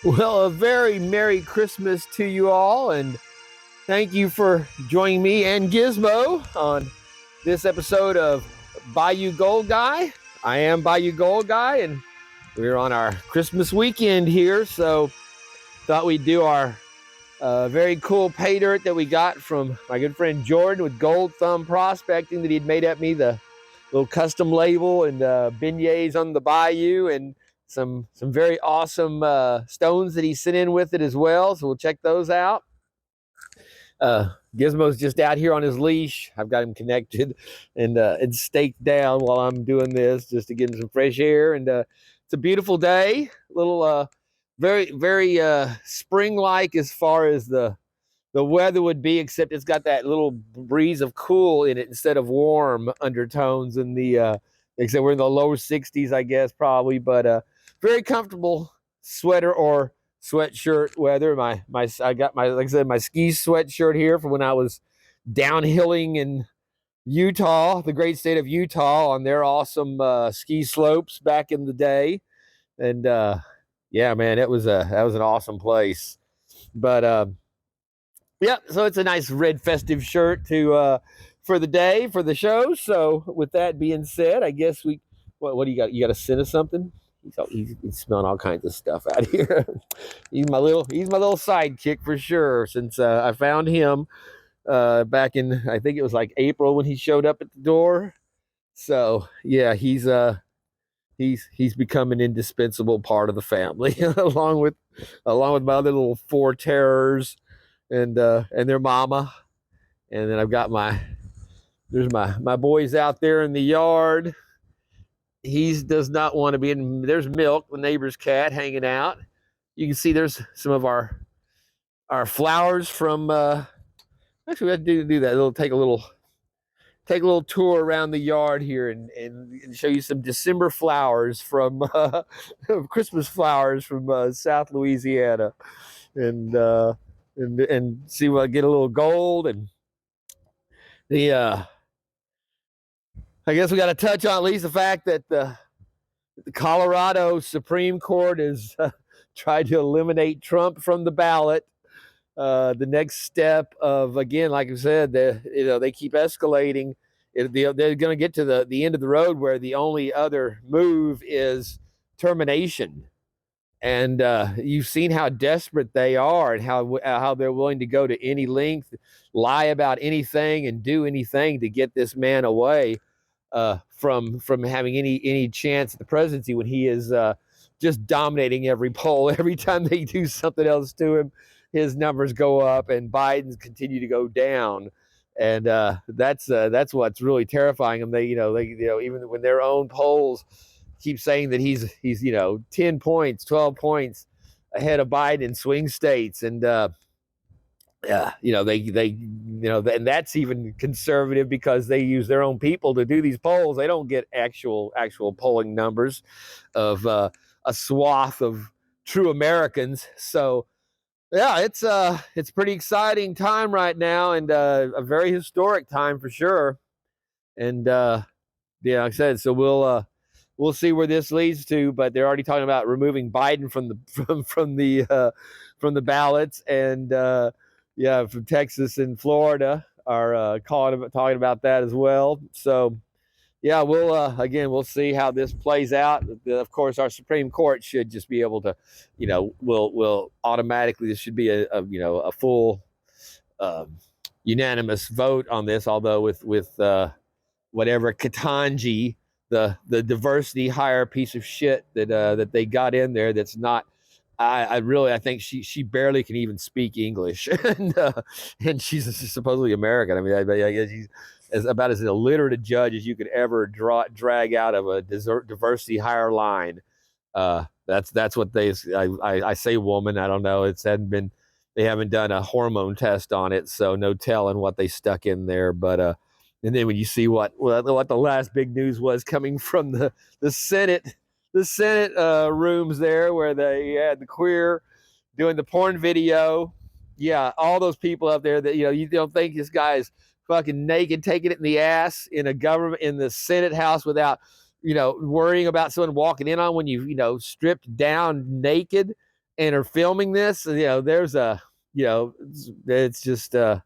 Well, a very Merry Christmas to you all, and thank you for joining me and Gizmo on this episode of Bayou Gold Guy. I am Bayou Gold Guy, and we're on our Christmas weekend here, so thought we'd do our very cool pay dirt that we got from my good friend Jordan with Gold Thumb Prospecting that he'd made at me, the little custom label and beignets on the Bayou, and some very awesome stones that he sent in with it as well. So we'll check those out. Gizmo's just out here on his leash. I've got him connected and staked down while I'm doing this just to give him some fresh air. And it's a beautiful day, a little very spring-like as far as the weather would be, except it's got that little breeze of cool in it instead of warm undertones. And except we're in the lower 60s, I guess, probably, but very comfortable sweater or sweatshirt weather. I got my, like I said, my ski sweatshirt here from when I was downhilling in Utah, the great state of Utah, on their awesome ski slopes back in the day. And yeah, man, that was an awesome place. But yeah, so it's a nice red festive shirt to for the day, for the show. So with that being said, I guess what do you got? You got to send us something? He's smelling all kinds of stuff out here. he's my little sidekick for sure. Since I found him back in, I think it was like April when he showed up at the door. So yeah, he's become an indispensable part of the family, along with my other little four terrors and their mama. And then I've got there's my boys out there in the yard. He does not want to be in. There's Milk, the neighbor's cat, hanging out. You can see there's some of our flowers from. Actually, we have to do that. It'll take a little tour around the yard here and show you some December flowers from Christmas flowers from South Louisiana, and see what get a little gold and the. I guess we got to touch on at least the fact that the Colorado Supreme Court has tried to eliminate Trump from the ballot. The next step of, again, like I said, they keep escalating. They're going to get to the end of the road where the only other move is termination. And you've seen how desperate they are and how they're willing to go to any length, lie about anything, and do anything to get this man away from having any chance at the presidency when he is just dominating every poll. Every time they do something else to him, his numbers go up and Biden's continue to go down. And that's what's really terrifying them. They even when their own polls keep saying that he's 10 points, 12 points ahead of Biden in swing states. And yeah, and that's even conservative because they use their own people to do these polls. They don't get actual polling numbers of a swath of true Americans. So yeah, it's pretty exciting time right now, and a very historic time for sure. And yeah, like I said, so we'll see where this leads to, but they're already talking about removing Biden from the ballots, and yeah, from Texas and Florida are talking about that as well. So yeah, we'll see how this plays out. Of course, our Supreme Court should just be able to, will automatically, this should be a full unanimous vote on this. Although with whatever Katanji, the diversity hire piece of shit that they got in there, that's not. I think she barely can even speak English, and she's supposedly American. I mean, I guess she's about as illiterate a judge as you could ever drag out of a diversity hire line. That's what I say woman. I don't know. They haven't done a hormone test on it, so no telling what they stuck in there. But and then when you see what the last big news was coming from the Senate. The Senate rooms there where they had the queer doing the porn video. Yeah, all those people up there that, you don't think this guy is fucking naked, taking it in the ass in the Senate House without, worrying about someone walking in on when stripped down naked and are filming this, you know, there's a, you know, it's just the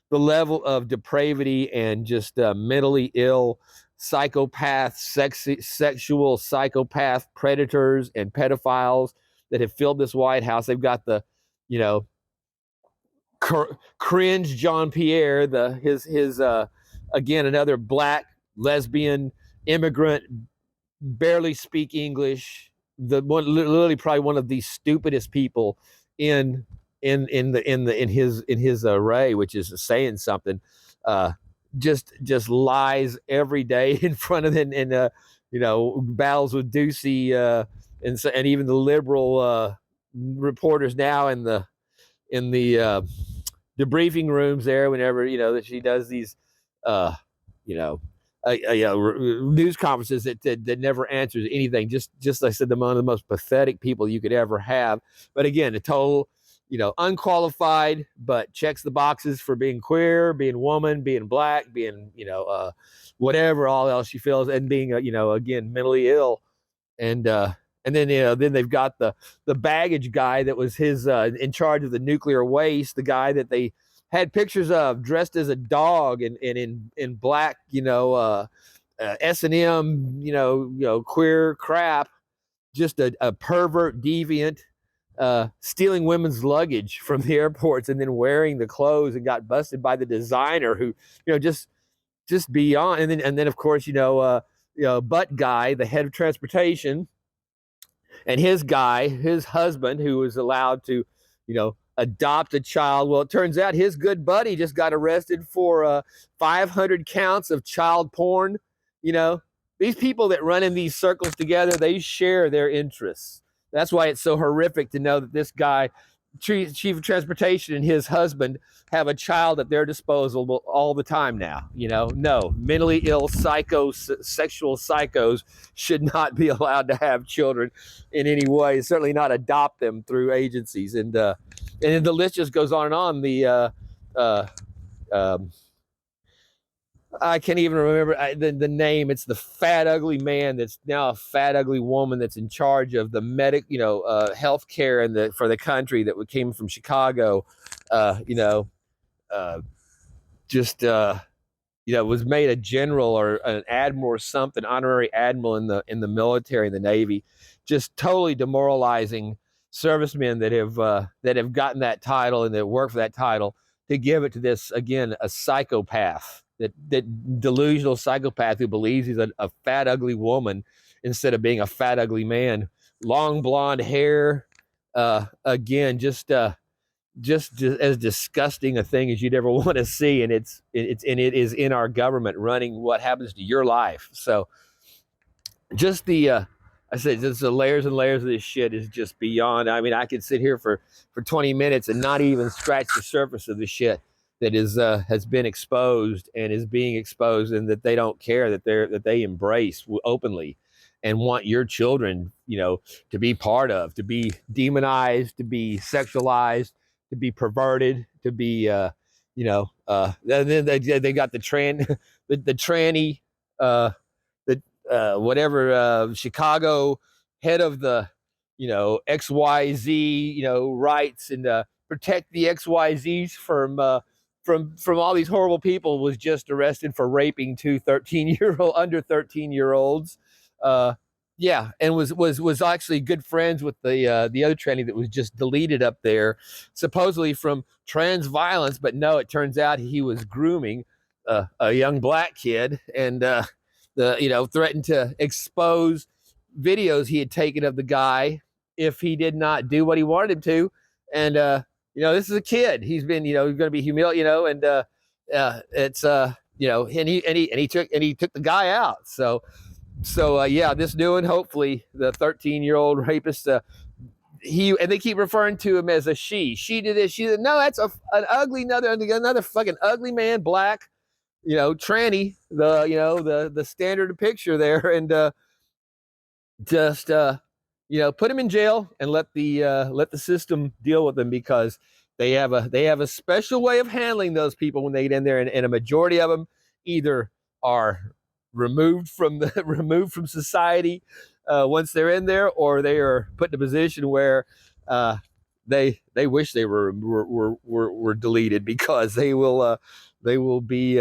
level of depravity and just mentally ill psychopath, sexual psychopath predators and pedophiles that have filled this White House. They've got the, you know, cringe John Pierre, his again, another black lesbian immigrant, barely speak English, the one, literally probably one of the stupidest people in his array, which is saying something. Just lies every day in front of them, and you know, battles with Ducey, and even the liberal reporters now in the debriefing rooms there, whenever, you know, that she does these you know, news conferences that never answers anything. Just like I said, one of the most pathetic people you could ever have. But again, a total, you know, unqualified, but checks the boxes for being queer, being woman, being black, being, you know, whatever all else she feels, and being, you know, again, mentally ill. And then, you know, then they've got the baggage guy that was his in charge of the nuclear waste, the guy that they had pictures of dressed as a dog and in black, you know, S&M, you know, queer crap, just a pervert deviant, stealing women's luggage from the airports and then wearing the clothes, and got busted by the designer who, you know, just beyond. And then of course, you know, butt guy, the head of transportation, and his husband, who was allowed to, you know, adopt a child. Well, it turns out his good buddy just got arrested for 500 counts of child porn. You know, these people that run in these circles together, they share their interests. That's why it's so horrific to know that this guy, chief of transportation, and his husband have a child at their disposal all the time now. You know, no, mentally ill sexual psychos should not be allowed to have children in any way, certainly not adopt them through agencies. And the list just goes on and on. I can't even remember the name. It's the fat, ugly man that's now a fat, ugly woman that's in charge of the health care for the country, that came from Chicago. You know, you know, was made a general or an admiral or something, honorary admiral in the military and the Navy. Just totally demoralizing servicemen that have gotten that title and that work for that title, to give it to this, again, a psychopath, that delusional psychopath who believes he's a fat, ugly woman instead of being a fat, ugly man. Long blonde hair, again, just as disgusting a thing as you'd ever want to see, and it is in our government, running what happens to your life. So just I said, just the layers and layers of this shit is just beyond. I mean, I could sit here for 20 minutes and not even scratch the surface of the shit that has been exposed and is being exposed, and that they don't care, that they embrace openly, and want your children, you know, to be part of, to be demonized, to be sexualized, to be perverted, to be you know, then they got the tranny, whatever, Chicago head of the, you know, XYZ, you know, rights, and protect the XYZs from all these horrible people, was just arrested for raping two under 13-year-olds. Yeah, and was actually good friends with the other tranny that was just deleted up there, supposedly from trans violence, but no, it turns out he was grooming a young black kid, and you know, threatened to expose videos he had taken of the guy if he did not do what he wanted him to. And you know, this is a kid. He's been, you know, going to be humiliated, you know, and it's you know, and he took the guy out. So yeah, this new one, hopefully the 13-year-old rapist, and they keep referring to him as a she. She did this. She did. No, that's an ugly, another fucking ugly man, black, you know, tranny, the standard picture there, and just you know, put him in jail and let the system deal with them, because they have a special way of handling those people when they get in there, and a majority of them either are removed from society once they're in there, or they are put in a position where they wish they were deleted, because they will be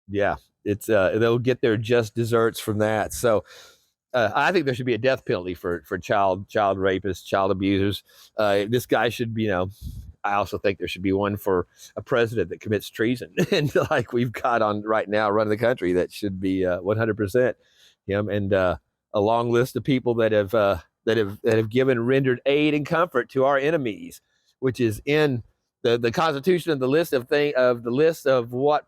yeah, it's they'll get their just desserts from that. So I think there should be a death penalty for child rapists, child abusers. This guy should be, I also think there should be one for a president that commits treason, and like we've got on right now running the country, that should be 100% him, and a long list of people that have given rendered aid and comfort to our enemies, which is in the Constitution, of the list of what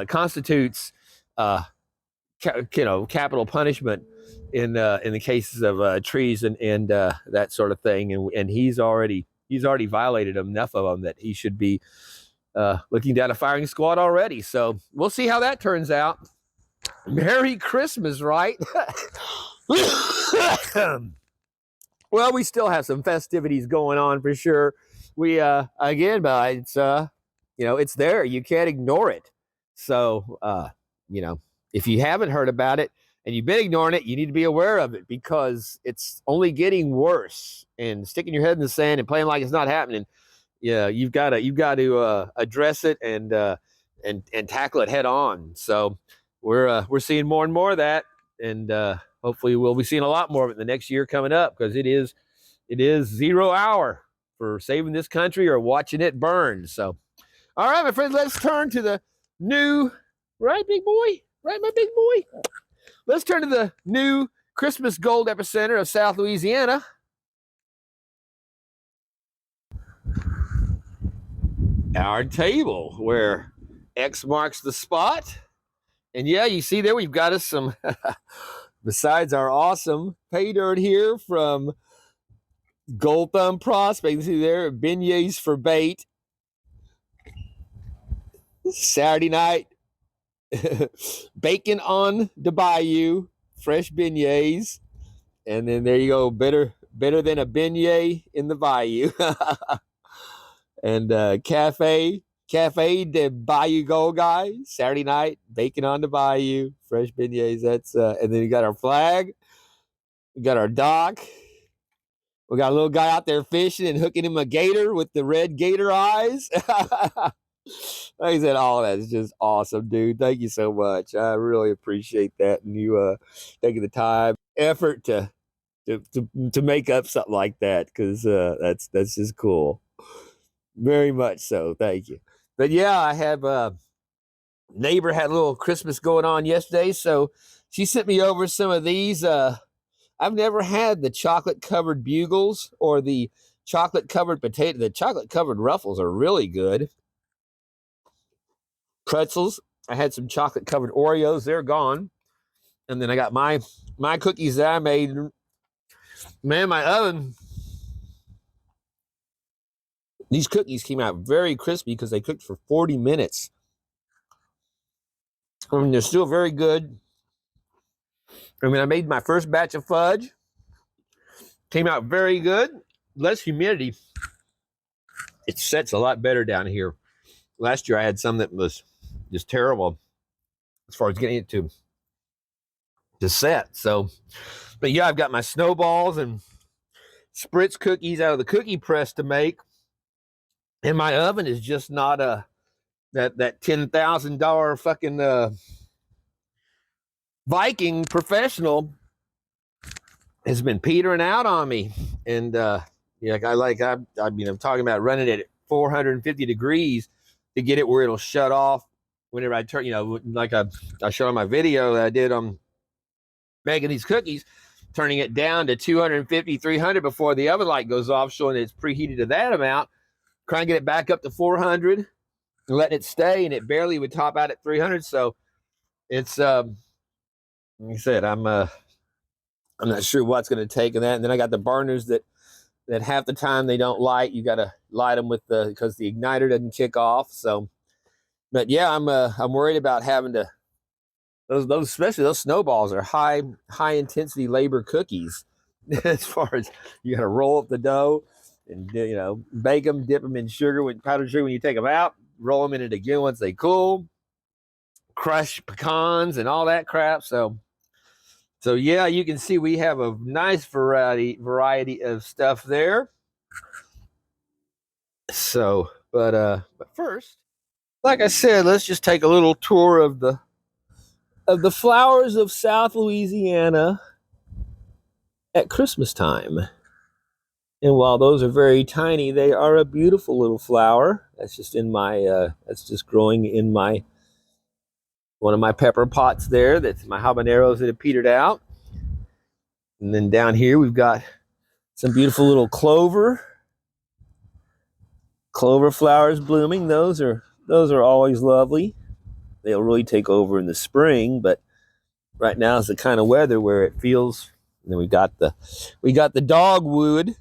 constitutes capital punishment in the cases of treason and that sort of thing, and he's already violated enough of them that he should be looking down a firing squad already. So we'll see how that turns out. Merry Christmas, right? Well, we still have some festivities going on for sure. We again, but it's there. You can't ignore it. So if you haven't heard about it and you've been ignoring it, you need to be aware of it, because it's only getting worse. And sticking your head in the sand and playing like it's not happening, you've got to address it and tackle it head on. So we're seeing more and more of that, and hopefully we'll be seeing a lot more of it in the next year coming up, because it is 0 hour for saving this country or watching it burn. So, all right, my friends, let's turn to the new, right, big boy? Right, my big boy? Let's turn to the new Christmas gold epicenter of South Louisiana. Our table, where X marks the spot. And yeah, you see there, we've got us some, besides our awesome pay dirt here from Gold Thumb Prospect. You see there, beignets for bait. Saturday night, bacon on the Bayou, fresh beignets. And then there you go, better than a beignet in the Bayou. And Cafe de Bayou Gold Guy, Saturday night, bacon on the Bayou, fresh beignets. That's and then you got our flag, we got our dock, we got a little guy out there fishing and hooking him a gator with the red gator eyes. Like I said, all that is just awesome, dude. Thank you so much. I really appreciate that, and you taking the time, effort to make up something like that, because that's just cool. Very much so. Thank you. But yeah, I have neighbor had a little Christmas going on yesterday, so she sent me over some of these. I've never had the chocolate covered bugles or the chocolate covered potato. The chocolate covered ruffles are really good. Pretzels. I had some chocolate covered Oreos. They're gone. And then I got my cookies that I made. Man, my oven. These cookies came out very crispy because they cooked for 40 minutes. I mean, they're still very good. I mean, I made my first batch of fudge. Came out very good. Less humidity. It sets a lot better down here. Last year I had some that was just terrible as far as getting it to set. So, but yeah, I've got my snowballs and spritz cookies out of the cookie press to make. And my oven is just not that $10,000 fucking Viking professional has been petering out on me. And I'm talking about running it at 450 degrees to get it where it'll shut off whenever I turn, like I showed on my video that I did on making these cookies, turning it down to 250, 300 before the oven light goes off, showing it's preheated to that amount, trying to get it back up to 400 and letting it stay, and it barely would top out at 300. So it's, like I said, I'm not sure what's going to take in that. And then I got the burners that half the time they don't light. You got to light them because the igniter doesn't kick off. So, but yeah, I'm worried about having to, those especially those snowballs are high intensity labor cookies. As far as you got to roll up the dough and bake them, dip them in powdered sugar when you take them out, roll them in it again once they cool, crush pecans and all that crap. So So yeah, you can see we have a nice variety of stuff there. So, but first, like I said, let's just take a little tour of the flowers of South Louisiana at Christmas time. And while those are very tiny, they are a beautiful little flower. That's just in my that's just growing in my one of my pepper pots there. That's my habaneros that have petered out. And then down here we've got some beautiful little clover flowers blooming. Those are always lovely. They'll really take over in the spring, but right now is the kind of weather where it feels. And then we got the dogwood,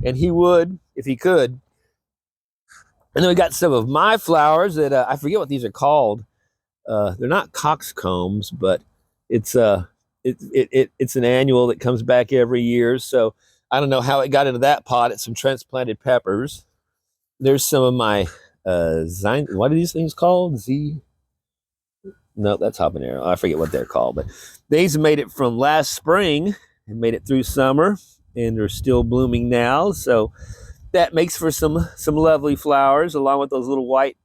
and he would if he could. And then we got some of my flowers that I forget what these are called. They're not coxcombs, but it's it's an annual that comes back every year. So I don't know how it got into that pot. It's some transplanted peppers. There's some of my what are these things called? No, that's habanero. I forget what they're called, but these made it from last spring and made it through summer, and they're still blooming now. So that makes for some lovely flowers, along with those little white.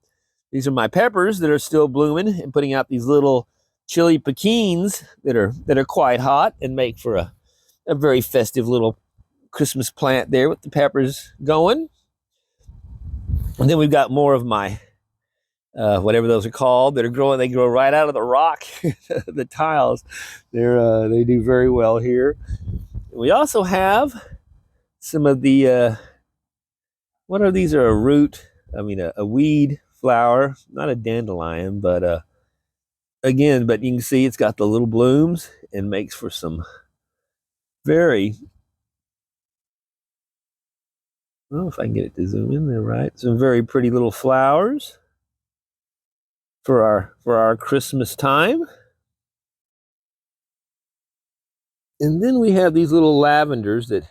These are my peppers that are still blooming and putting out these little chili pequins that are quite hot and make for a very festive little Christmas plant there with the peppers going. And then we've got more of my whatever those are called that are growing. They grow right out of the rock, the tiles. They do very well here. We also have some of the what are these? Are a root? I mean, a weed flower, not a dandelion, but again, but you can see it's got the little blooms and makes for some very. I don't know if I can get it to zoom in there, right? Some very pretty little flowers for our Christmas time. And then we have these little lavenders that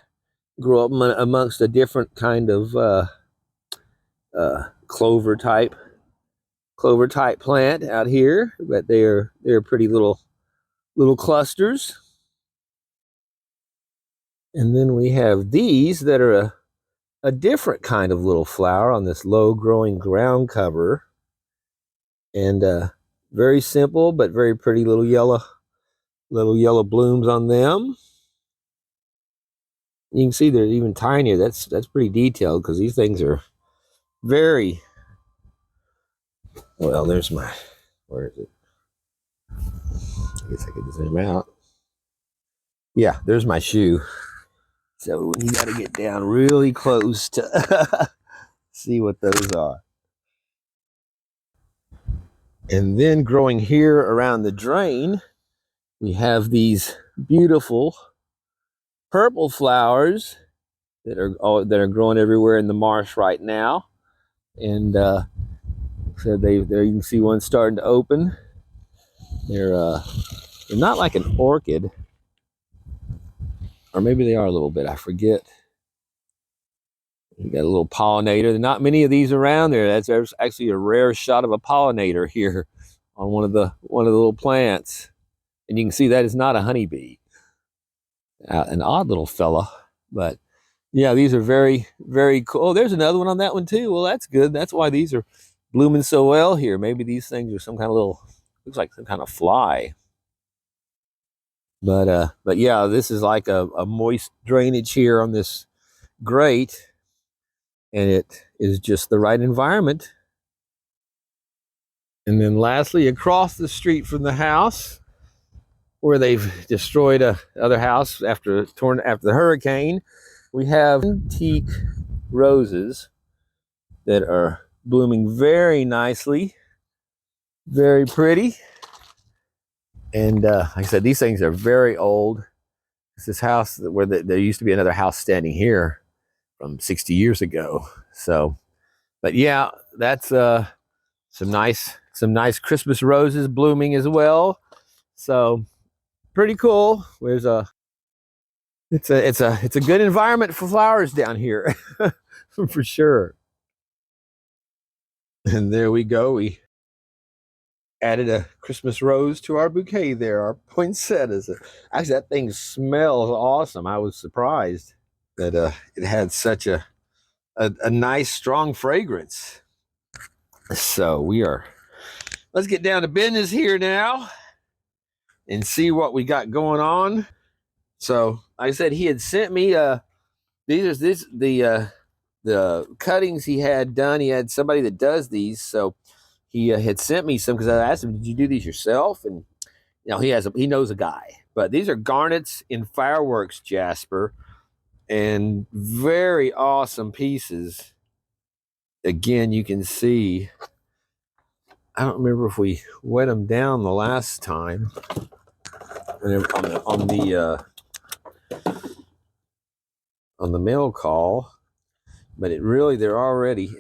grow up amongst a different kind of clover type plant out here, but they're pretty little clusters. And then we have these that are a different kind of little flower on this low growing ground cover, and very simple but very pretty little yellow blooms on them. You can see they're even tinier. That's pretty detailed because these things are very well. There's my, where is it? I guess I could zoom out. Yeah, there's my shoe. So you got to get down really close to see what those are. And then growing here around the drain, we have these beautiful purple flowers that are growing everywhere in the marsh right now. And so there you can see one starting to open. They're not like an orchid, or maybe they are a little bit. I forget. You got a little pollinator. There are not many of these around there. There's actually a rare shot of a pollinator here on one of the little plants, and you can see that is not a honeybee. An odd little fella, but yeah, these are very, very cool. Oh, there's another one on that one too. Well, that's good. That's why these are blooming so well here. Maybe these things are some kind of little, looks like some kind of fly. But yeah, this is like a moist drainage here on this grate, and it is just the right environment. And then lastly, across the street from the house, where they've destroyed other house after the hurricane, we have antique roses that are blooming very nicely, very pretty. And like I said, these things are very old. It's this house where there used to be another house standing here from 60 years ago. So, but yeah, that's some nice Christmas roses blooming as well. So pretty cool. It's a good environment for flowers down here for sure. And there we go. We added a Christmas rose to our bouquet there, our poinsettias. Actually, that thing smells awesome. I was surprised that it had such a nice, strong fragrance. So let's get down to business here now and see what we got going on. So, like I said, he had sent me the cuttings he had done. He had somebody that does these, so he had sent me some because I asked him, "Did you do these yourself?" And he knows a guy. But these are garnets in fireworks jasper, and very awesome pieces. Again, you can see. I don't remember if we wet them down the last time on the mail call, but it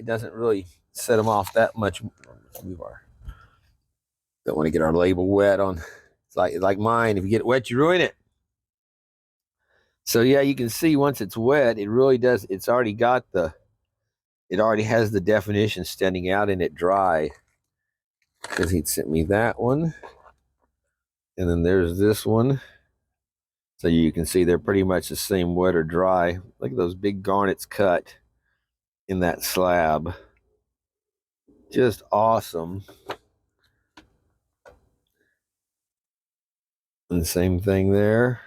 doesn't really set them off that much. Don't want to get our label wet on. It's like mine. If you get it wet, you ruin it. So yeah, you can see once it's wet, it really does. It already has the definition standing out in it dry. Because he'd sent me that one, and then there's this one. So you can see they're pretty much the same, wet or dry. Look at those big garnets cut in that slab. Just awesome. And the same thing there.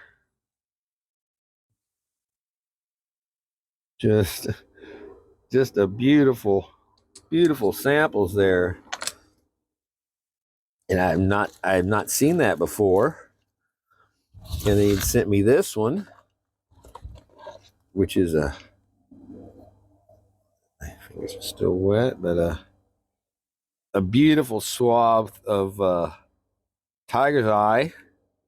Just a beautiful samples there. And I have not seen that before. And then he sent me this one, which is my fingers are still wet, but a beautiful swath of tiger's eye.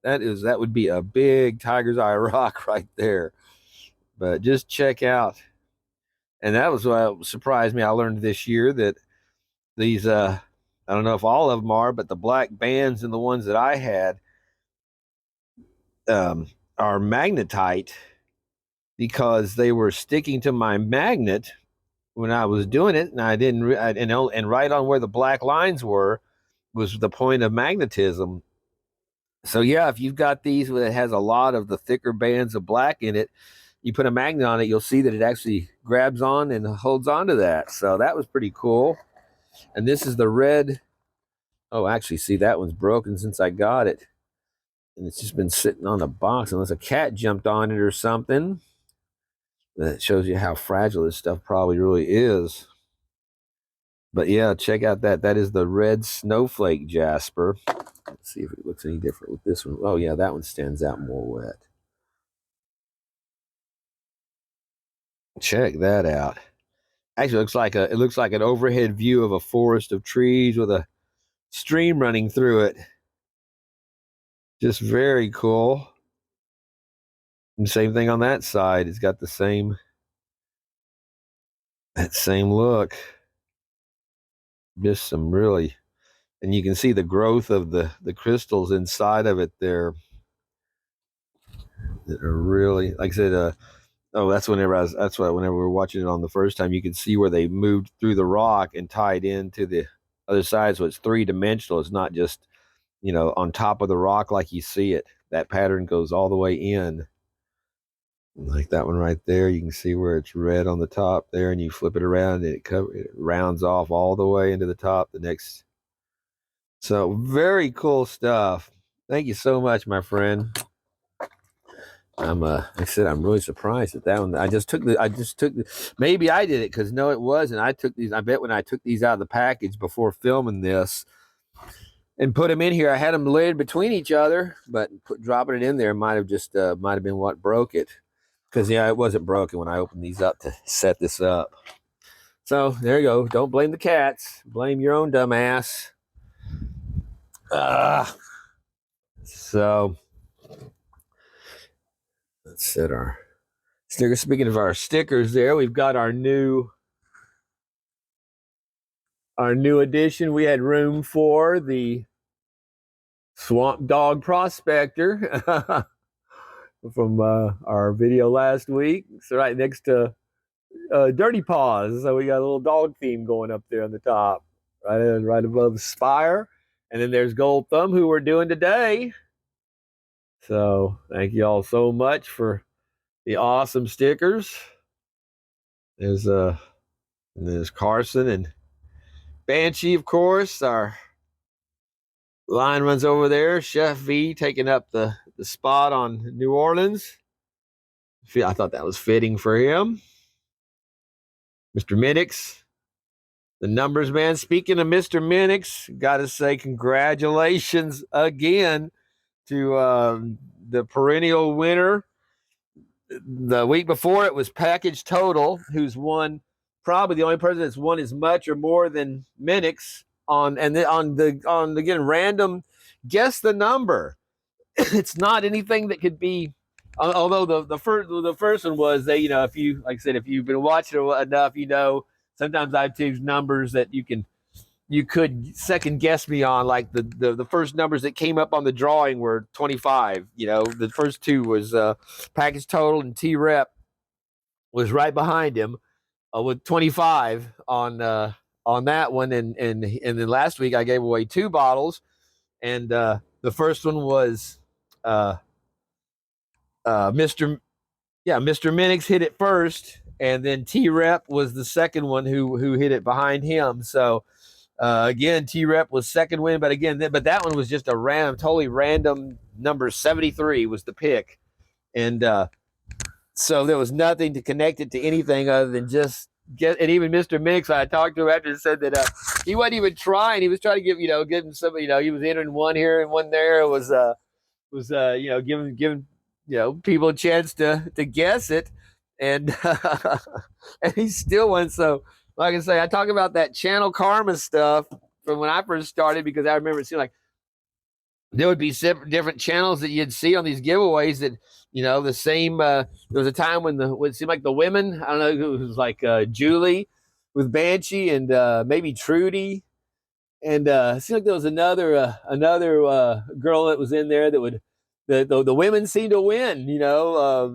That would be a big tiger's eye rock right there. But just check out, and that was what surprised me. I learned this year that these I don't know if all of them are, but the black bands and the ones that I had are magnetite because they were sticking to my magnet when I was doing it, and I didn't and right on where the black lines were was the point of magnetism. So yeah, if you've got these that has a lot of the thicker bands of black in it, you put a magnet on it, you'll see that it actually grabs on and holds on to that. So that was pretty cool. And this is the red. Oh, actually, see, that one's broken since I got it. And it's just been sitting on the box unless a cat jumped on it or something. That shows you how fragile this stuff probably really is. But yeah, check out that. That is the red snowflake jasper. Let's see if it looks any different with this one. Oh yeah, that one stands out more wet. Check that out. Actually, it looks like an overhead view of a forest of trees with a stream running through it. Just very cool. And same thing on that side. It's got that same look. Just some really, and you can see the growth of the crystals inside of it there that are really, like I said, that's whenever we were watching it on the first time, you could see where they moved through the rock and tied into the other side. So it's three-dimensional. It's not just, on top of the rock like you see it. That pattern goes all the way in. Like that one right there, you can see where it's red on the top there, and you flip it around and it rounds off all the way into the top. So very cool stuff. Thank you so much, my friend. Like I said, I'm really surprised at that one. Maybe I did it because no, it wasn't. I took these. I bet when I took these out of the package before filming this and put them in here, I had them layered between each other, but dropping it in there might have been what broke it. Because yeah, it wasn't broken when I opened these up to set this up. So there you go. Don't blame the cats. Blame your own dumb ass. So let's set our stickers. Speaking of our stickers, there we've got our new addition. We had room for the Swamp Dog Prospector from our video last week. It's right next to Dirty Paws. So we got a little dog theme going up there on the top, right above Spire. And then there's Gold Thumb, who we're doing today. So thank you all so much for the awesome stickers. There's Carson and Banshee, of course. Our line runs over there. Chef V taking up the spot on New Orleans. I thought that was fitting for him. Mr. Minix, the numbers man. Speaking of Mr. Minix, got to say congratulations again to the perennial winner. The week before it was Package Total, who's won, probably the only person that's won as much or more than Minix on again random guess the number. It's not anything that could be. Although the first one was that, if you, like I said, if you've been watching it enough, sometimes I choose numbers that you could second guess me on, like the first numbers that came up on the drawing were 25. The first two was Package Total, and S3ep was right behind him with 25 on that one. And then last week I gave away 2 bottles, and the first one was Mr. Minix hit it first, and then S3ep was the second one who hit it behind him. So again, S3ep was second win, but that one was just a totally random number. 73 was the pick, and so there was nothing to connect it to anything other than just get. And even Mr. Minix, I talked to him after, said that he wasn't even trying. He was trying to give him some. He was entering one here and one there. It was giving people a chance to guess it, and and he still won. So, like I say, I talk about that channel karma stuff from when I first started, because I remember it seemed like there would be different channels that you'd see on these giveaways that the same. There was a time when it seemed like the women, I don't know, it was like Julie with Banshee and maybe Trudy. And it seemed like there was another girl that was in there that would the women seemed to win,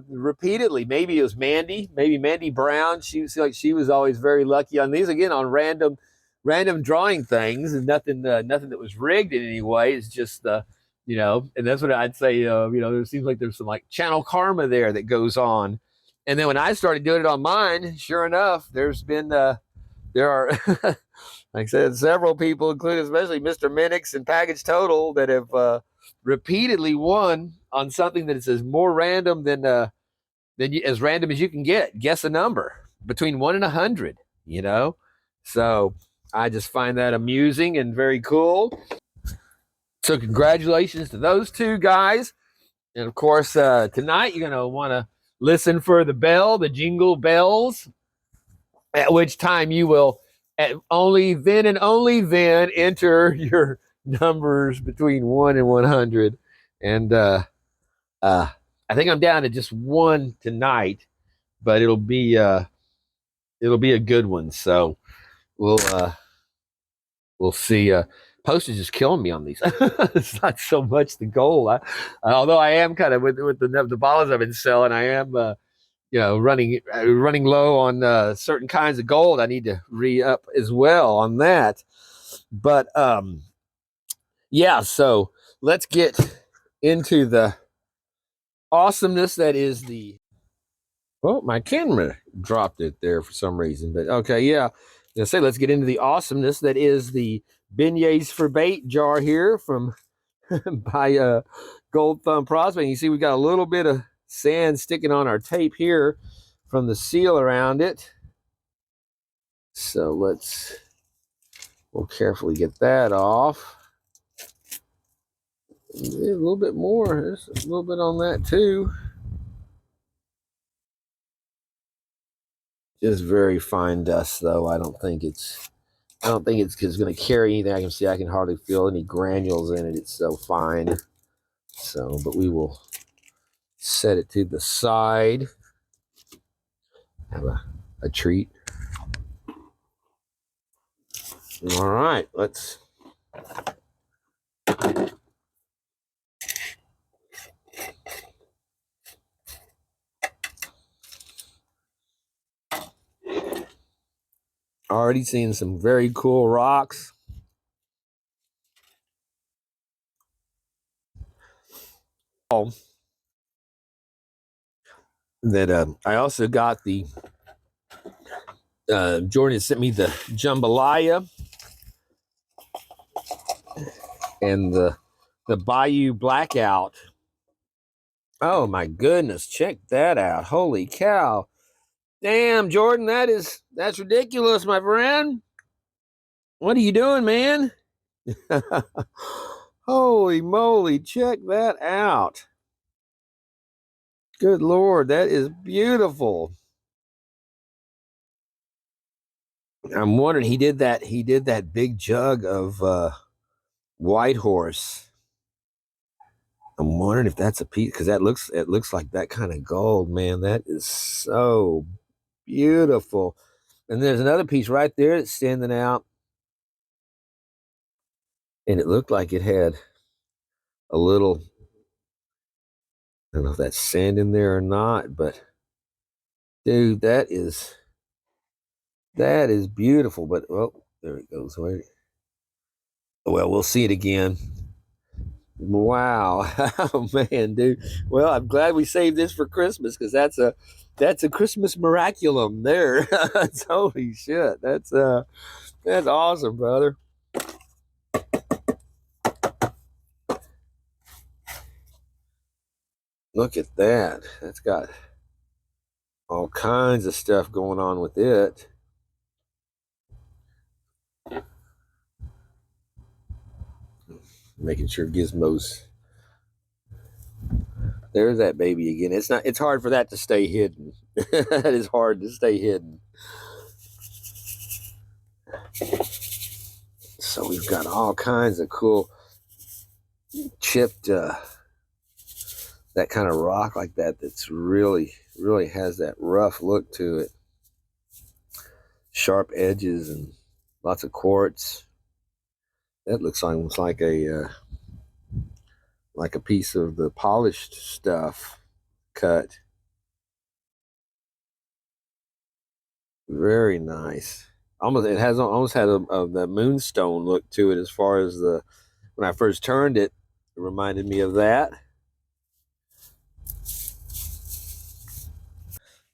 repeatedly. Maybe it was maybe Mandy Brown. She seemed like she was always very lucky on these, again, on random drawing things, and nothing that was rigged in any way. It's just and that's what I'd say. There seems like there's some like channel karma there that goes on. And then when I started doing it on mine, sure enough, there are like I said, several people, including especially Mr. Minix and Package Total, that have repeatedly won on something that is as more random than as random as you can get. Guess a number between 1 and 100. So I just find that amusing and very cool. So congratulations to those 2 guys, and of course tonight you're gonna want to listen for the jingle bells, at which time you will only then enter your numbers between 1 and 100. And I think I'm down to just 1 tonight, but it'll be a good one. So we'll see. Postage is killing me on these. It's not so much the gold. Although I am kind of with the bottles I've been selling, I am running low on certain kinds of gold. I need to re-up as well on that. But yeah, so let's get into the awesomeness that is the. Oh, my camera dropped it there for some reason. But okay, yeah. Let's get into the awesomeness that is the beignets for bait jar here from by Gold Thumb Prospect. You see, we got a little bit of sand sticking on our tape here from the seal around it. So we'll carefully get that off. A little bit more. There's a little bit on that too. Just very fine dust, though. I don't think it's going to carry anything. I can hardly feel any granules in it. It's so fine. So, but we will set it to the side. Have a treat. All right, let's. Already seeing some very cool rocks. that I also got the Jordan sent me the jambalaya and the Bayou blackout. Oh my goodness, check that out. Holy cow. Damn, Jordan, that's ridiculous, my friend. What are you doing, man? Holy moly, check that out. Good Lord, that is beautiful. I'm wondering, he did that big jug of White Horse. I'm wondering if that's a piece, because it looks like that kind of gold, man. That is so beautiful. And there's another piece right there that's standing out, and it looked like it had a little, I don't know if that's sand in there or not, but dude, that is beautiful. But well, there it goes. Wait. Well, we'll see it again. Wow. Oh man, dude. Well, I'm glad we saved this for Christmas, because that's a Christmas miraculum there. That's holy shit. That's awesome, brother. Look at that. That's got all kinds of stuff going on with it. Making sure Gizmo's, there's that baby again. It's hard for that to stay hidden. That is hard to stay hidden. So we've got all kinds of cool chipped that kind of rock like that, that's really has that rough look to it. Sharp edges and lots of quartz. That looks almost like a piece of the polished stuff cut. Very nice. Almost had the moonstone look to it, as far as when I first turned it. It reminded me of that.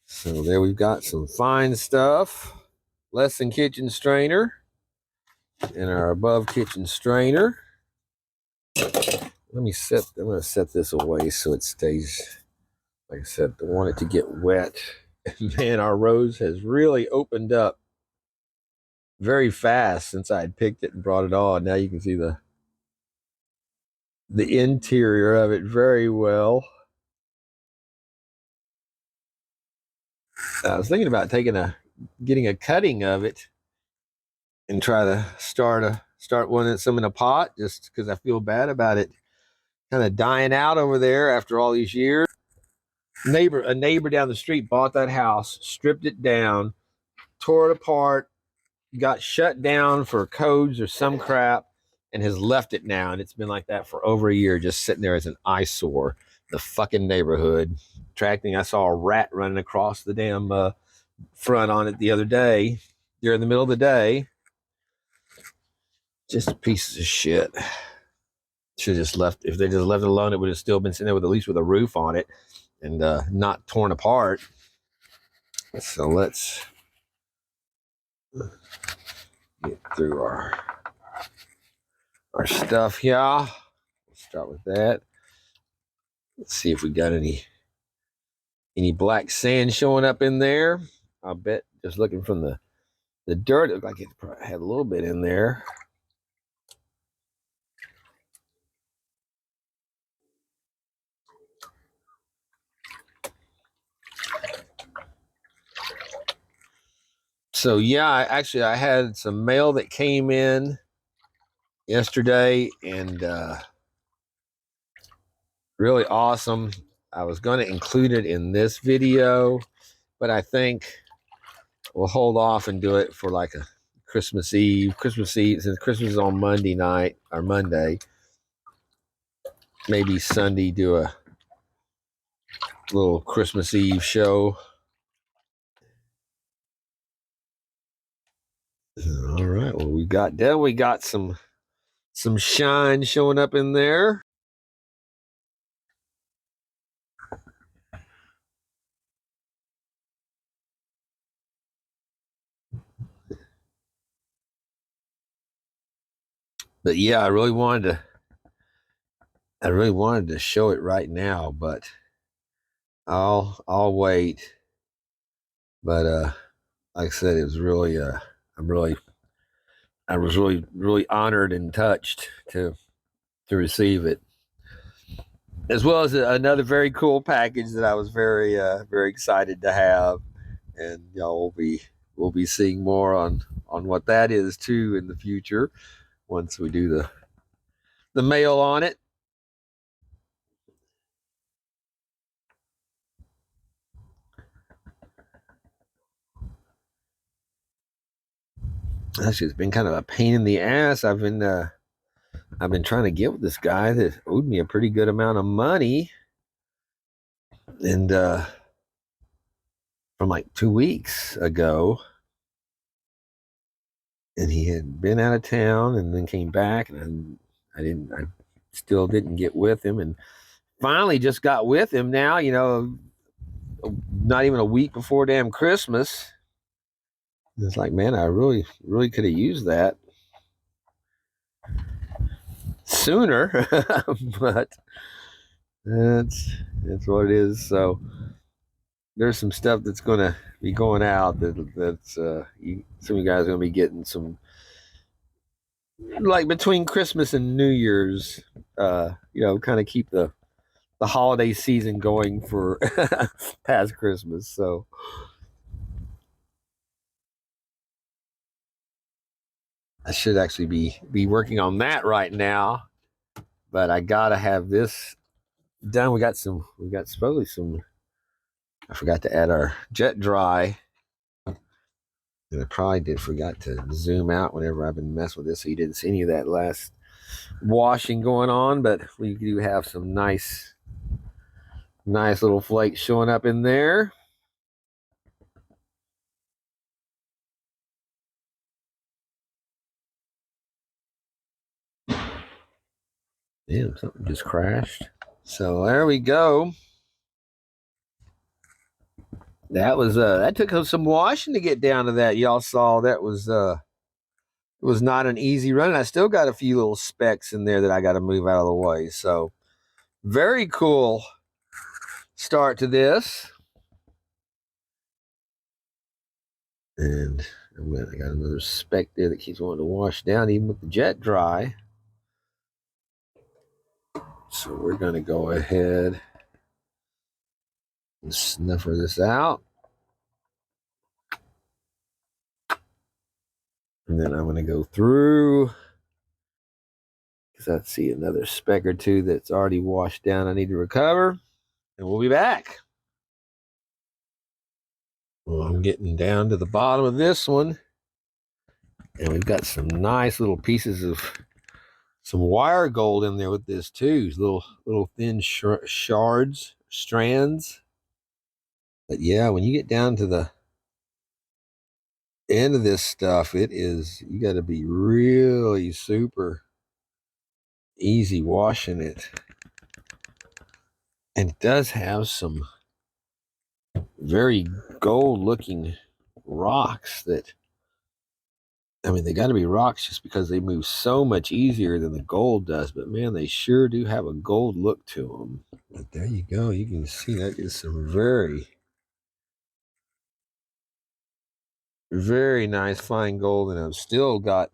So there we've got some fine stuff. Less than kitchen strainer and our above kitchen strainer. I'm going to set this away so it stays, like I said, I want it to get wet. Man, our rose has really opened up very fast since I had picked it and brought it on. Now you can see the interior of it very well. I was thinking about getting a cutting of it and try to start some in a pot, just because I feel bad about it kind of dying out over there after all these years. A neighbor down the street bought that house, stripped it down, tore it apart, got shut down for codes or some crap, and has left it now. And it's been like that for over a year, just sitting there as an eyesore. The fucking neighborhood. Attracting. I saw a rat running across the damn front on it the other day, during the middle of the day. Just a piece of shit. Should have just left. If they just left it alone, it would have still been sitting there with, at least with a roof on it, and not torn apart. So let's get through our stuff here. Let's start with that. Let's see if we got any black sand showing up in there. I bet, just looking from the dirt, it looked like it probably had a little bit in there. So yeah, I had some mail that came in yesterday, and really awesome. I was going to include it in this video, but I think we'll hold off and do it for like a Christmas Eve, since Christmas is on Monday night or Monday. Maybe Sunday, do a little Christmas Eve show. All right. Well, we got some shine showing up in there. But yeah, I really wanted to show it right now, but I'll wait. But like I said, it was really I was really honored and touched to receive it, as well as another very cool package that I was very excited to have, and y'all will be seeing more on what that is too in the future once we do the mail on it. That's just been kind of a pain in the ass. I've been trying to get with this guy that owed me a pretty good amount of money, and from like 2 weeks ago, and he had been out of town and then came back, and I still didn't get with him, and finally just got with him now. You know, not even a week before damn Christmas. It's like, man, I really could have used that sooner, but that's what it is. So there's some stuff that's going to be going out that's some of you guys are going to be getting some, like between Christmas and New Year's, kind of keep the holiday season going for past Christmas. So I should actually be working on that right now, but I gotta have this done. We got supposedly some. I forgot to add our jet dry, and I probably did forgot to zoom out whenever I've been messing with this, so you didn't see any of that last washing going on. But we do have some nice little flakes showing up in there. Damn, something just crashed. So there we go. That took some washing to get down to that. Y'all saw that it was not an easy run. I still got a few little specks in there that I got to move out of the way. So very cool start to this. And I got another speck there that keeps wanting to wash down even with the jet dry. So we're going to go ahead and snuffer this out. And then I'm going to go through, because I see another speck or two that's already washed down I need to recover. And we'll be back. Well, I'm getting down to the bottom of this one. And we've got some nice little pieces of some wire gold in there with this too. Little thin strands. But yeah, when you get down to the end of this stuff, you got to be really super easy washing it. And it does have some very gold looking rocks that, I mean, they got to be rocks just because they move so much easier than the gold does. But man, they sure do have a gold look to them. But there you go. You can see that is some very nice fine gold. And I've still got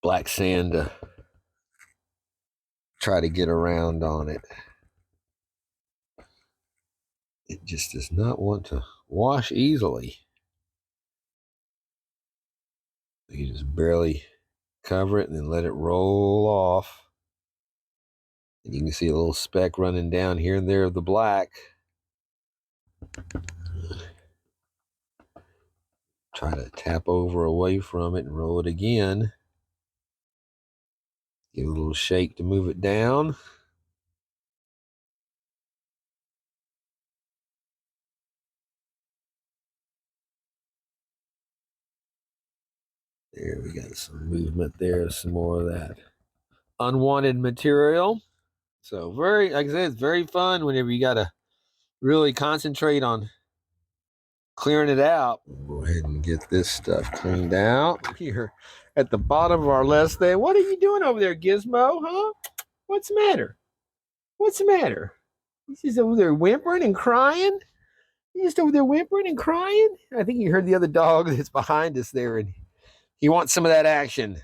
black sand to try to get around on it. It just does not want to wash easily. You just barely cover it and then let it roll off. And you can see a little speck running down here and there of the black. Try to tap over away from it and roll it again. Give it a little shake to move it down. There, we got some movement there, some more of that unwanted material. So like I said, it's very fun whenever you got to really concentrate on clearing it out. Go ahead and get this stuff cleaned out here at the bottom of our list there. What are you doing over there, Gizmo? Huh? What's the matter? What's the matter? He's just over there whimpering and crying. He's just over there whimpering and crying. I think you heard the other dog that's behind us there, and he wants some of that action.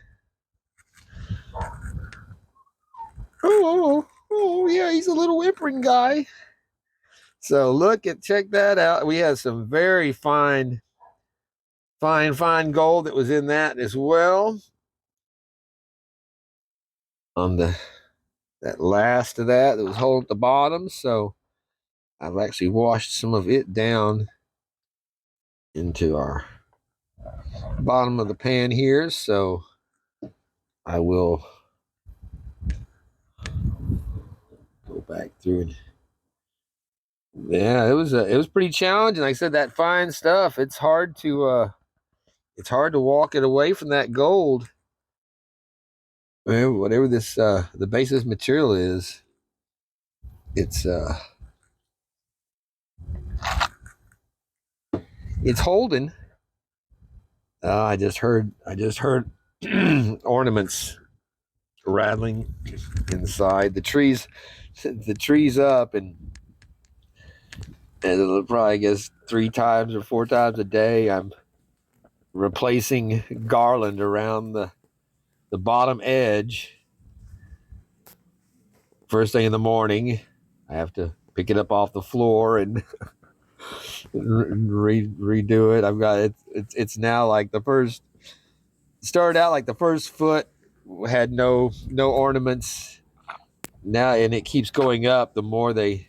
Oh, yeah, he's a little whimpering guy. So check that out. We have some very fine gold that was in that as well. On that last of that was holding at the bottom. So I've actually washed some of it down into our bottom of the pan here. So I will go back through it. Yeah, it was pretty challenging. Like I said, that fine stuff, it's hard to walk it away from that gold. Whatever this the basis material is, it's holding. I just heard ornaments rattling inside. The trees up, and probably, I guess, 3 times or 4 times a day I'm replacing garland around the bottom edge. First thing in the morning, I have to pick it up off the floor and redo it. I've got it's now like started out like the first foot had no ornaments. Now, and it keeps going up. The more the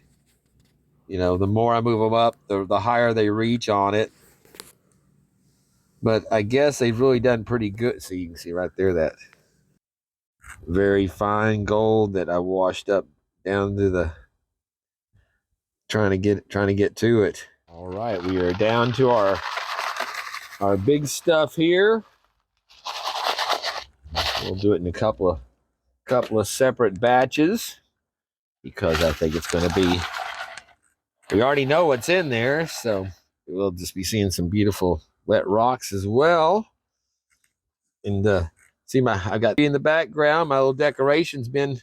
more I move them up, the higher they reach on it. But I guess they've really done pretty good. So you can see right there that very fine gold that I washed up down to the trying to get to it. All right, we are down to our big stuff here. We'll do it in a couple of separate batches because I think it's going to be. We already know what's in there, so we'll just be seeing some beautiful wet rocks as well. And see, I got in the background. My little decoration's been.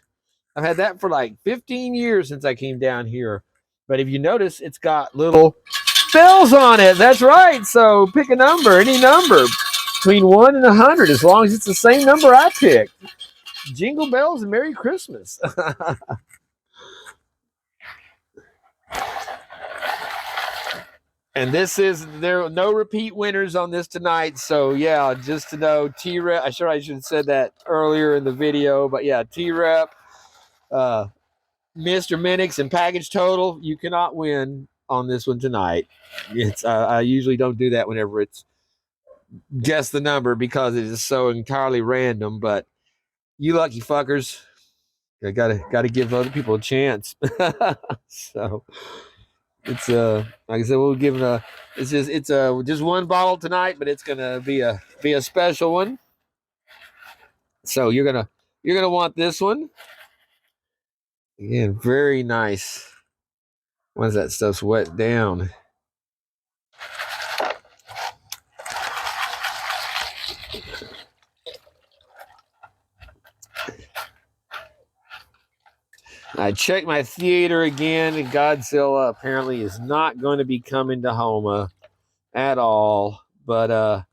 I've had that for like 15 years since I came down here. But if you notice, it's got little bells on it. That's right. So pick a number, any number between 1 and 100, as long as it's the same number I picked. Jingle bells and Merry Christmas. And there are no repeat winners on this tonight. So yeah, just to know, T-Rep, I should have said that earlier in the video, but yeah, T-Rep, Mr. Minix, and Package Total, you cannot win on this one tonight. It's I usually don't do that whenever it's guess the number because it is so entirely random, but you lucky fuckers. I gotta give other people a chance. So it's like I said, we'll give it it's just one bottle tonight, but it's gonna be a special one. So you're gonna want this one. Again, very nice. Once that stuff's wet down. I checked my theater again, and Godzilla apparently is not going to be coming to Homa at all. But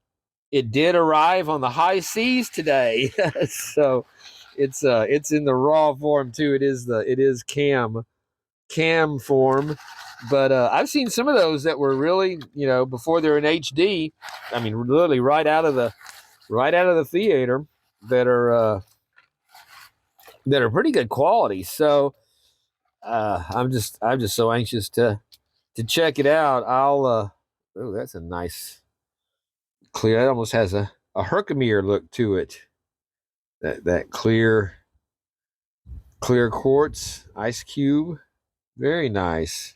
it did arrive on the high seas today, so it's in the raw form too. It is cam form, but I've seen some of those that were really, before they're in HD. I mean, literally right out of the theater that are pretty good quality. So I'm just so anxious to check it out. Oh, that's a nice clear. It almost has a Herkimer look to it. That clear quartz ice cube, very nice.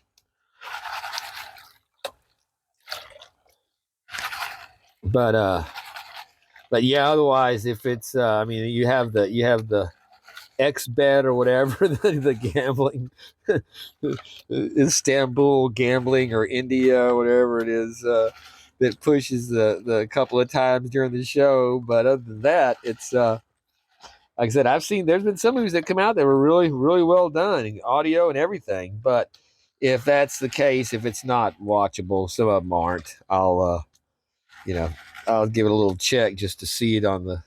But yeah, otherwise, if it's I mean, you have the XBet or whatever, the gambling, Istanbul gambling or India, whatever it is, that pushes the couple of times during the show. But other than that, it's like I said, there's been some movies that come out that were really, really well done, audio and everything. But if that's the case, if it's not watchable, some of them aren't. I'll give it a little check just to see it on the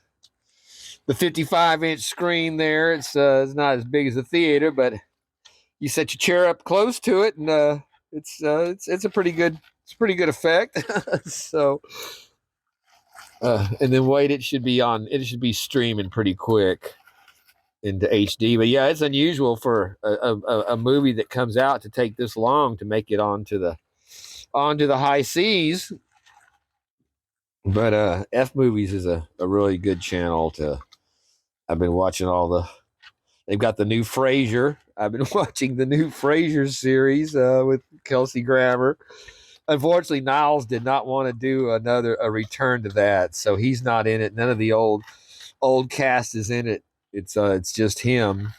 55-inch screen there. It's not as big as the theater, but you set your chair up close to it, and it's a pretty good effect. So, and then wait, it should be streaming pretty quick into HD. But yeah, it's unusual for a movie that comes out to take this long to make it onto the high seas. But F Movies is a really good channel to. I've been watching they've got the new Frasier. I've been watching the new Frasier series with Kelsey Grammer. Unfortunately, Niles did not want to do a return to that, so he's not in it. None of the old cast is in it. It's just him.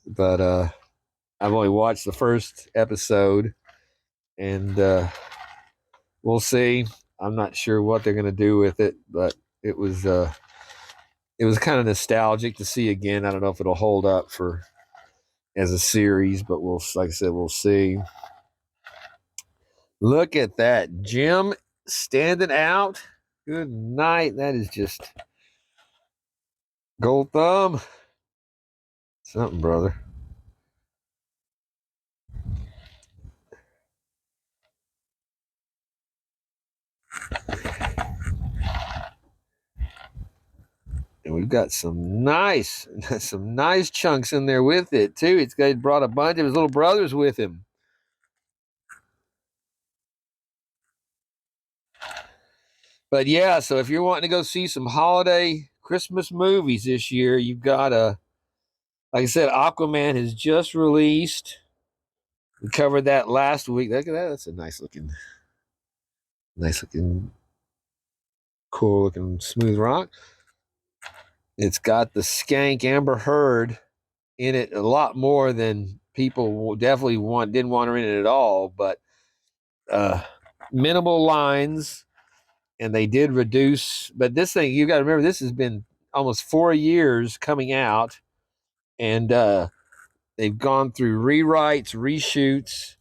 But I've only watched the first episode, and we'll see. I'm not sure what they're going to do with it, but it was kind of nostalgic to see again. I don't know if it'll hold up as a series, but like I said, we'll see. Look at that, Jim standing out. Good night. That is just gold thumb. Something, brother. And we've got some nice chunks in there with it too. He brought a bunch of his little brothers with him. But yeah, so if you're wanting to go see some holiday Christmas movies this year, you've got like I said, Aquaman has just released. We covered that last week. Look at that. That's a nice looking, cool looking smooth rock. It's got the skank Amber Heard in it a lot more than people definitely didn't want her in it at all, but minimal lines, and they did reduce. But this thing, you got to remember, this has been almost 4 years coming out, and they've gone through rewrites, reshoots.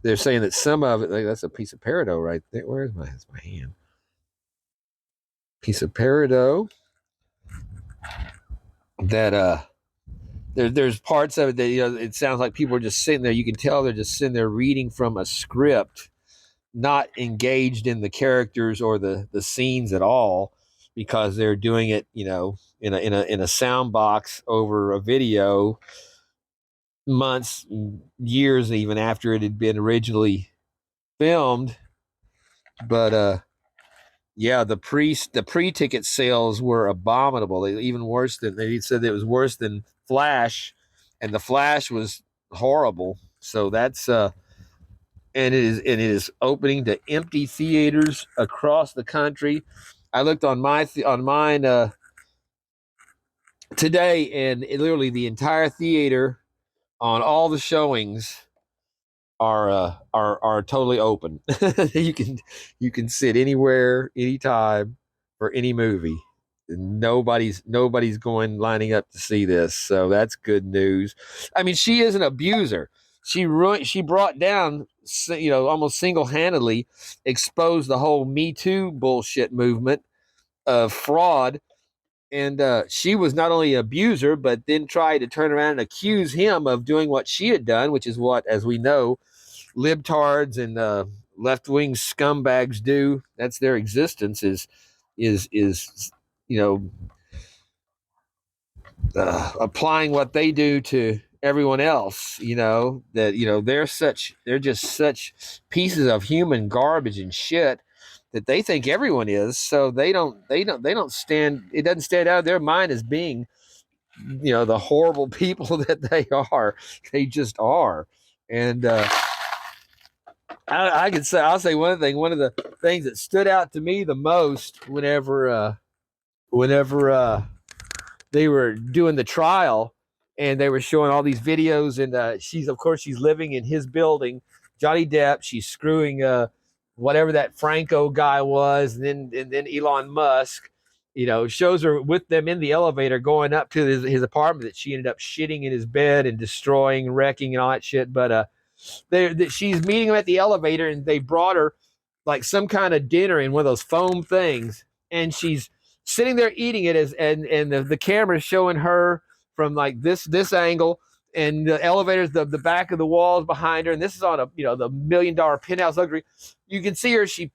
They're saying that some of it, like, that's a piece of peridot right there. Where's my hand? Piece of peridot that there's parts of it that it sounds like people are just sitting there. You can tell they're just sitting there reading from a script, not engaged in the characters or the scenes at all, because they're doing it in a sound box over a video months, years even after it had been originally filmed. But yeah, the pre-ticket sales were abominable. They said it was worse than Flash, and the Flash was horrible. So that's and it is opening to empty theaters across the country. I looked on mine today, and literally the entire theater on all the showings are totally open. you can sit anywhere, anytime for any movie. Nobody's lining up to see this, so that's good news. I mean, she is an abuser. She brought down, almost single-handedly exposed the whole Me Too bullshit movement of fraud. And she was not only an abuser, but then tried to turn around and accuse him of doing what she had done, which is what, as we know, libtards and left-wing scumbags do. That's their existence, is applying what they do to everyone else. They're just such pieces of human garbage and shit that they think everyone is. So they don't stand. It doesn't stand out of their mind as being the horrible people that they are. They just are. And I'll say one thing. One of the things that stood out to me the most whenever they were doing the trial, and they were showing all these videos, and she's living in his building, Johnny Depp. She's screwing whatever that Franco guy was, and then Elon Musk, shows her with them in the elevator going up to his apartment that she ended up shitting in his bed and destroying and wrecking and all that shit. But she's meeting him at the elevator, and they brought her like some kind of dinner in one of those foam things, and she's sitting there eating it, and the camera is showing her from like this angle, and the elevator's the back of the walls behind her, and this is on the $1 million penthouse luxury. You can see her, she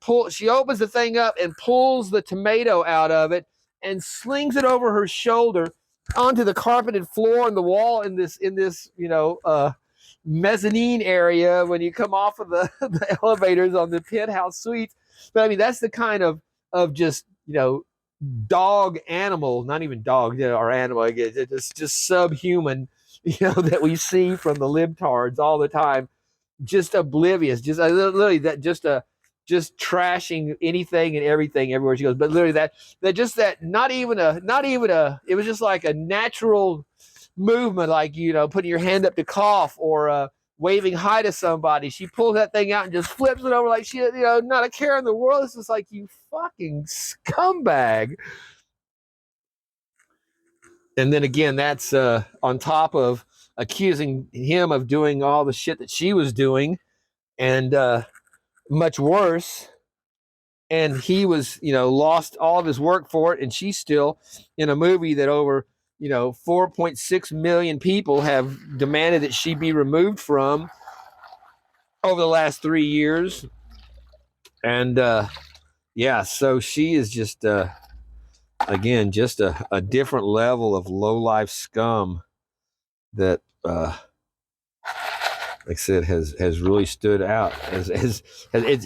opens the thing up and pulls the tomato out of it and slings it over her shoulder onto the carpeted floor and the wall in this mezzanine area when you come off of the elevators on the penthouse suites. But I mean, that's the kind of just dog animal, not even dog, or animal, I guess it's just subhuman, that we see from the libtards all the time, just oblivious, just literally that just trashing anything and everything everywhere she goes. But literally that not even a it was just like a natural movement, like putting your hand up to cough, or waving hi to somebody. She pulls that thing out and just flips it over like she not a care in the world. It's just like, you fucking scumbag. And then again, that's on top of accusing him of doing all the shit that she was doing, and much worse. And he was, lost all of his work for it, and she's still in a movie that over 4.6 million people have demanded that she be removed from over the last 3 years. And yeah, so she is just again just a different level of low life scum that like I said, has really stood out as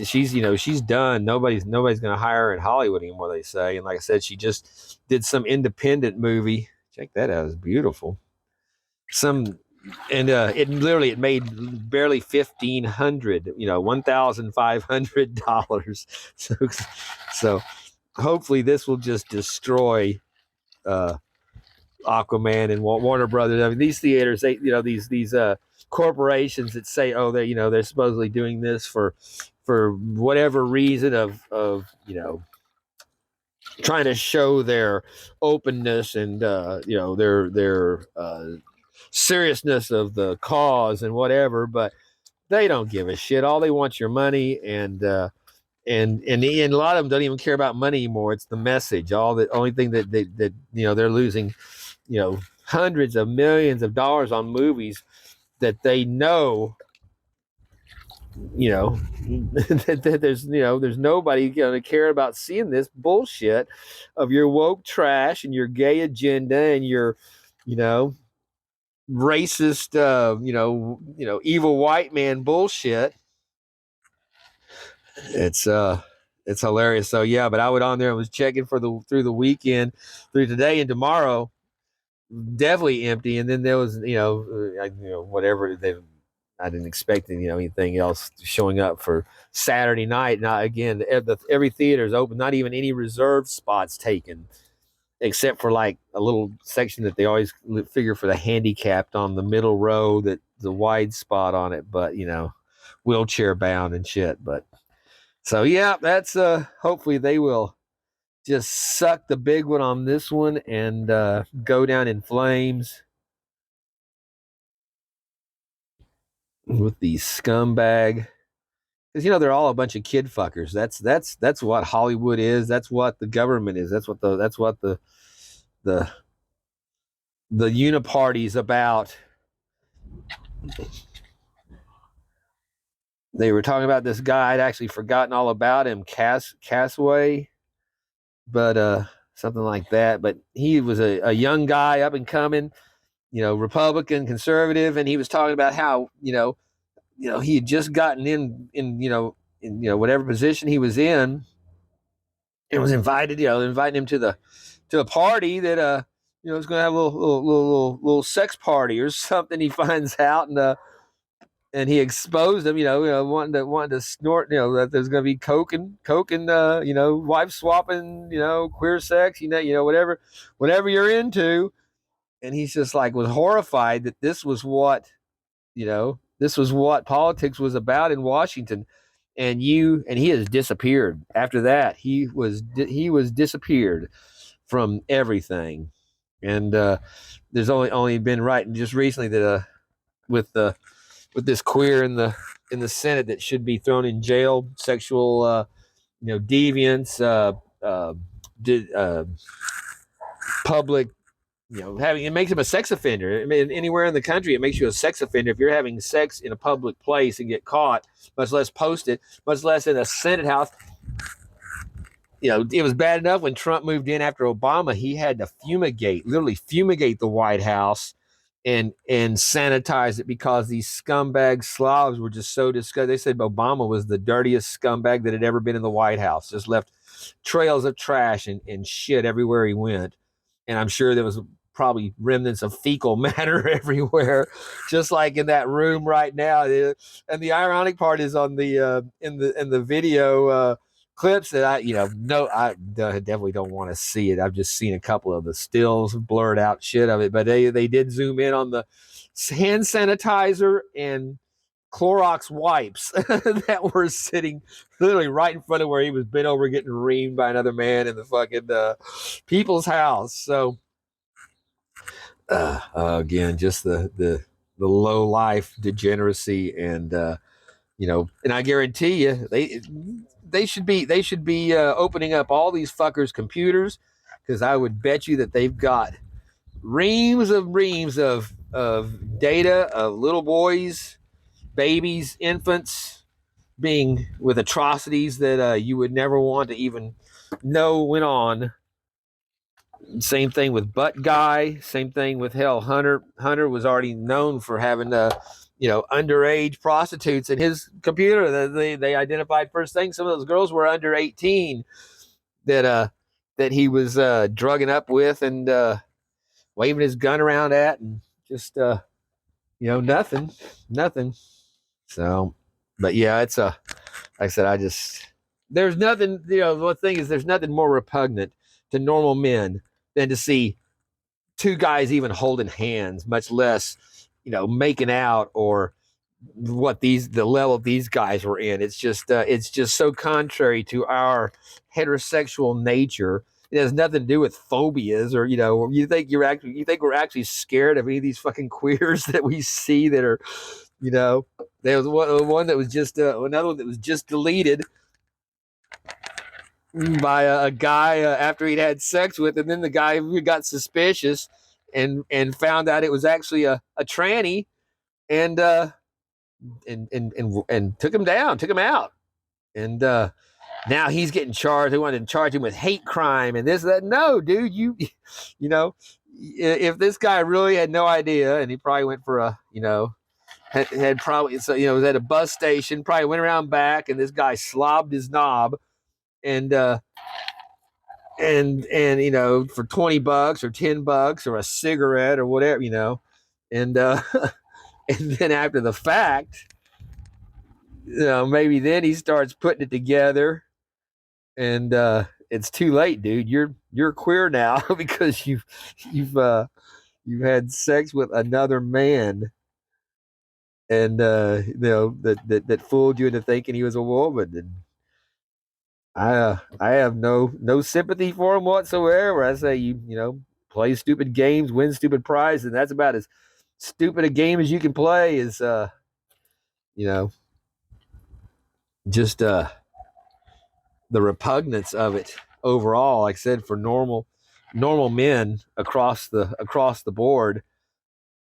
she's done. Nobody's going to hire her in Hollywood anymore, they say. And like I said, she just did some independent movie. Check that out; it's beautiful. It made barely $1,500. So hopefully this will just destroy Aquaman and Warner Brothers. I mean, these theaters, these corporations that say, oh, they're supposedly doing this for whatever reason of trying to show their openness and their seriousness of the cause and whatever, but they don't give a shit. All they want your money, and a lot of them don't even care about money anymore. It's the message. The only thing that they're losing, hundreds of millions of dollars on movies that they know, that there's nobody going to care about seeing this bullshit of your woke trash and your gay agenda and your, racist, evil white man bullshit. It's hilarious. So yeah, but I went on there and was checking through the weekend, through today and tomorrow, definitely empty. And then there was, whatever I didn't expect anything else showing up for Saturday night. Now again, every theater is open, not even any reserved spots taken, except for like a little section that they always figure for the handicapped on the middle row, that the wide spot on it, but wheelchair bound and shit. But so yeah, that's hopefully they will just suck the big one on this one and go down in flames with the scumbag, because they're all a bunch of kid fuckers. That's what Hollywood is. That's what the government is. That's what the uniparty's about. They were talking about this guy. I'd actually forgotten all about him, Casway, but something like that. But he was a young guy, up and coming, Republican, conservative, and he was talking about how he had just gotten in whatever position he was in, and was inviting him to a party that was going to have a little sex party or something. He finds out, and he exposed him, wanting to snort, that there's going to be coke and wife swapping, queer sex, whatever you're into. and he's just like was horrified that this was what, this was what politics was about in Washington. And he has disappeared after that. He was disappeared from everything. And there's only been writing just recently that with the with this queer in the Senate that should be thrown in jail, sexual deviance, did public, having, it makes him a sex offender. I mean, anywhere in the country, it makes you a sex offender if you're having sex in a public place and get caught, much less post it, much less in a Senate house. It was bad enough when Trump moved in after Obama. He had to literally fumigate the White House and sanitize it because these scumbag slobs were just so disgusting. They said Obama was the dirtiest scumbag that had ever been in the White House. Just left trails of trash and shit everywhere he went. And I'm sure there was probably remnants of fecal matter everywhere, just like in that room right now. And the ironic part is on the in the video clips that I definitely don't want to see it. I've just seen a couple of the stills, blurred out shit of it, but they did zoom in on the hand sanitizer and Clorox wipes that were sitting literally right in front of where he was bent over getting reamed by another man in the fucking people's house. So again, just the low life degeneracy, and and I guarantee you they should be opening up all these fuckers' computers, because I would bet you that they've got reams of data of little boys, babies, infants being with atrocities that you would never want to even know went on. Same thing with Butt Guy. Same thing with Hunter. Hunter was already known for having underage prostitutes in his computer. They identified first thing. Some of those girls were under 18 that he was drugging up with and waving his gun around at, and just nothing. So, but yeah, it's like I said, there's nothing. The thing is, there's nothing more repugnant to normal men than to see two guys even holding hands, much less making out, or the level these guys were in. It's just so contrary to our heterosexual nature. It has nothing to do with phobias, or you think we're actually scared of any of these fucking queers that we see that are there was one that was just another one that was just deleted by a guy after he'd had sex with, and then the guy got suspicious and found out it was actually a tranny, and took him down, took him out, and now he's getting charged. They wanted to charge him with hate crime and this, that. No, dude, if this guy really had no idea, and he probably went for had probably, so was at a bus station, probably went around back, and this guy slobbed his knob, and for $20 or $10 or a cigarette or whatever, and and then after the fact, maybe then he starts putting it together, and it's too late, dude. You're queer now because you've had sex with another man, and that fooled you into thinking he was a woman. And I have no sympathy for him whatsoever. I say play stupid games, win stupid prizes, and that's about as stupid a game as you can play. Is just the repugnance of it overall. Like I said, for normal men across the board,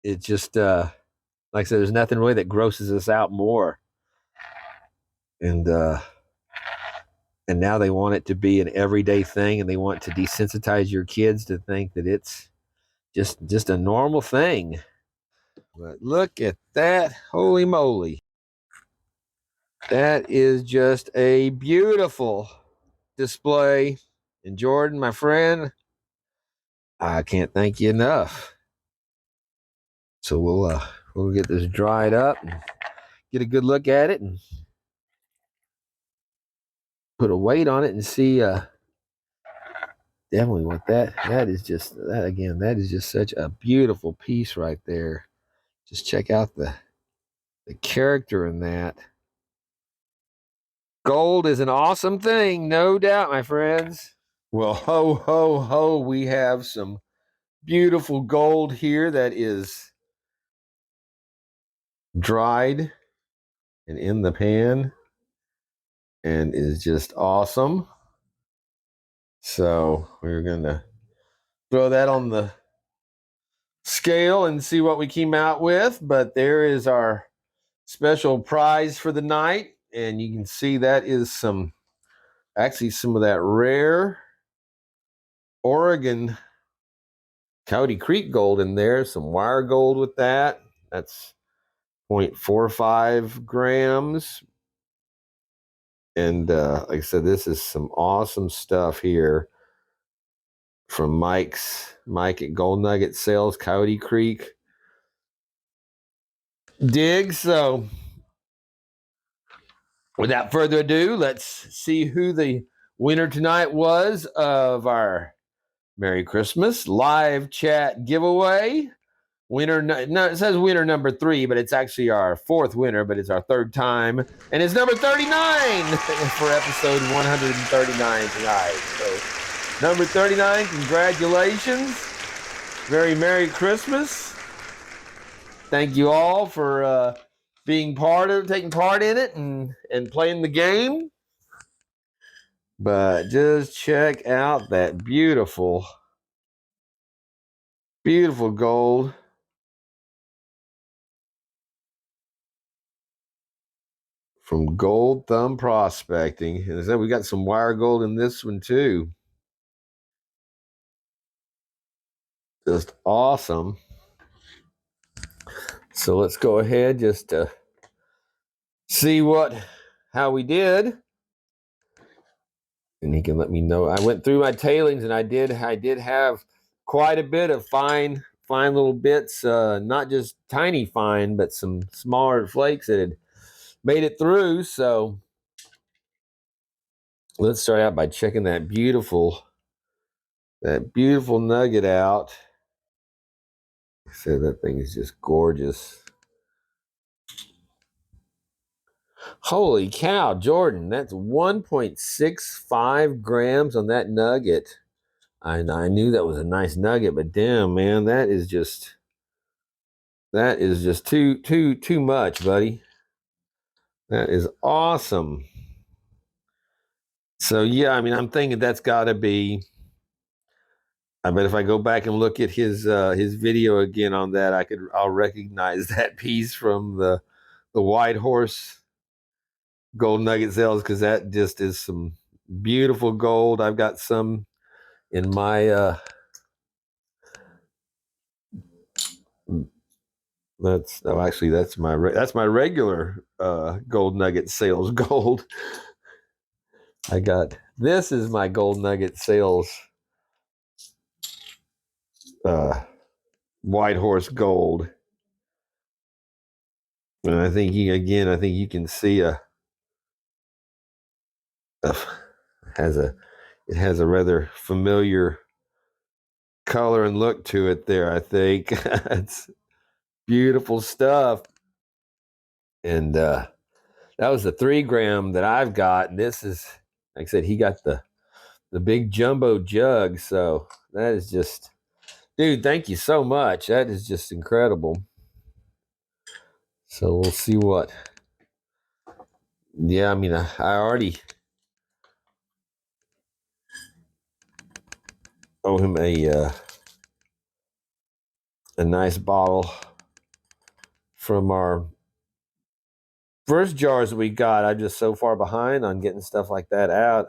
it just like I said, there's nothing really that grosses us out more. And now they want it to be an everyday thing, and they want to desensitize your kids to think that it's just a normal thing. But look at that. Holy moly. That is just a beautiful display. And Jordan, my friend, I can't thank you enough. So we'll get this dried up and get a good look at it and put a weight on it and see definitely want that. That is just that again. That is just such a beautiful piece right there. Just check out the character in that. Gold is an awesome thing, no doubt, my friends. Well, ho, ho, ho, we have some beautiful gold here that is dried and in the pan and is just awesome. So we're going to throw that on the scale and see what we came out with. But there is our special prize for the night. And you can see that is some of that rare Oregon Coyote Creek gold in there, some wire gold with that. That's 0.45 grams. And like I said, this is some awesome stuff here from Mike at Gold Nugget Sales, Coyote Creek dig. So without further ado, let's see who the winner tonight was of our Merry Christmas live chat giveaway. Winner, no, it says winner number 3, but it's actually our 4th winner, but it's our 3rd time. And it's number 39 for episode 139 tonight. So, number 39, congratulations. Very Merry Christmas. Thank you all for taking part in it and playing the game. But just check out that beautiful, beautiful gold. From Gold Thumb Prospecting. And I said we got some wire gold in this one too. Just awesome. So let's go ahead just to see how we did. And he can let me know. I went through my tailings and I did have quite a bit of fine little bits, not just tiny fine, but some smaller flakes that had made it through. So let's start out by checking that beautiful nugget out. So that thing is just gorgeous. Holy cow, Jordan, that's 1.65 grams on that nugget. I knew that was a nice nugget, but damn, man, that is just too much, buddy. That is awesome. So yeah, I mean, I'm thinking that's got to be. I bet if I go back and look at his video again on that, I'll recognize that piece from the White Horse gold nugget sales, because that just is some beautiful gold. I've got some in my that's my regular gold nugget sales gold. This is my gold nugget sales White Horse gold. And I think you can see it has a rather familiar color and look to it there. I think it's beautiful stuff. And that was the 3 gram that I've got. And this is, like I said, he got the big jumbo jug. So that is just, dude, thank you so much. That is just incredible. So we'll see what. Yeah, I mean, I already owe him a nice bottle from our first jars we got. I'm just so far behind on getting stuff like that out.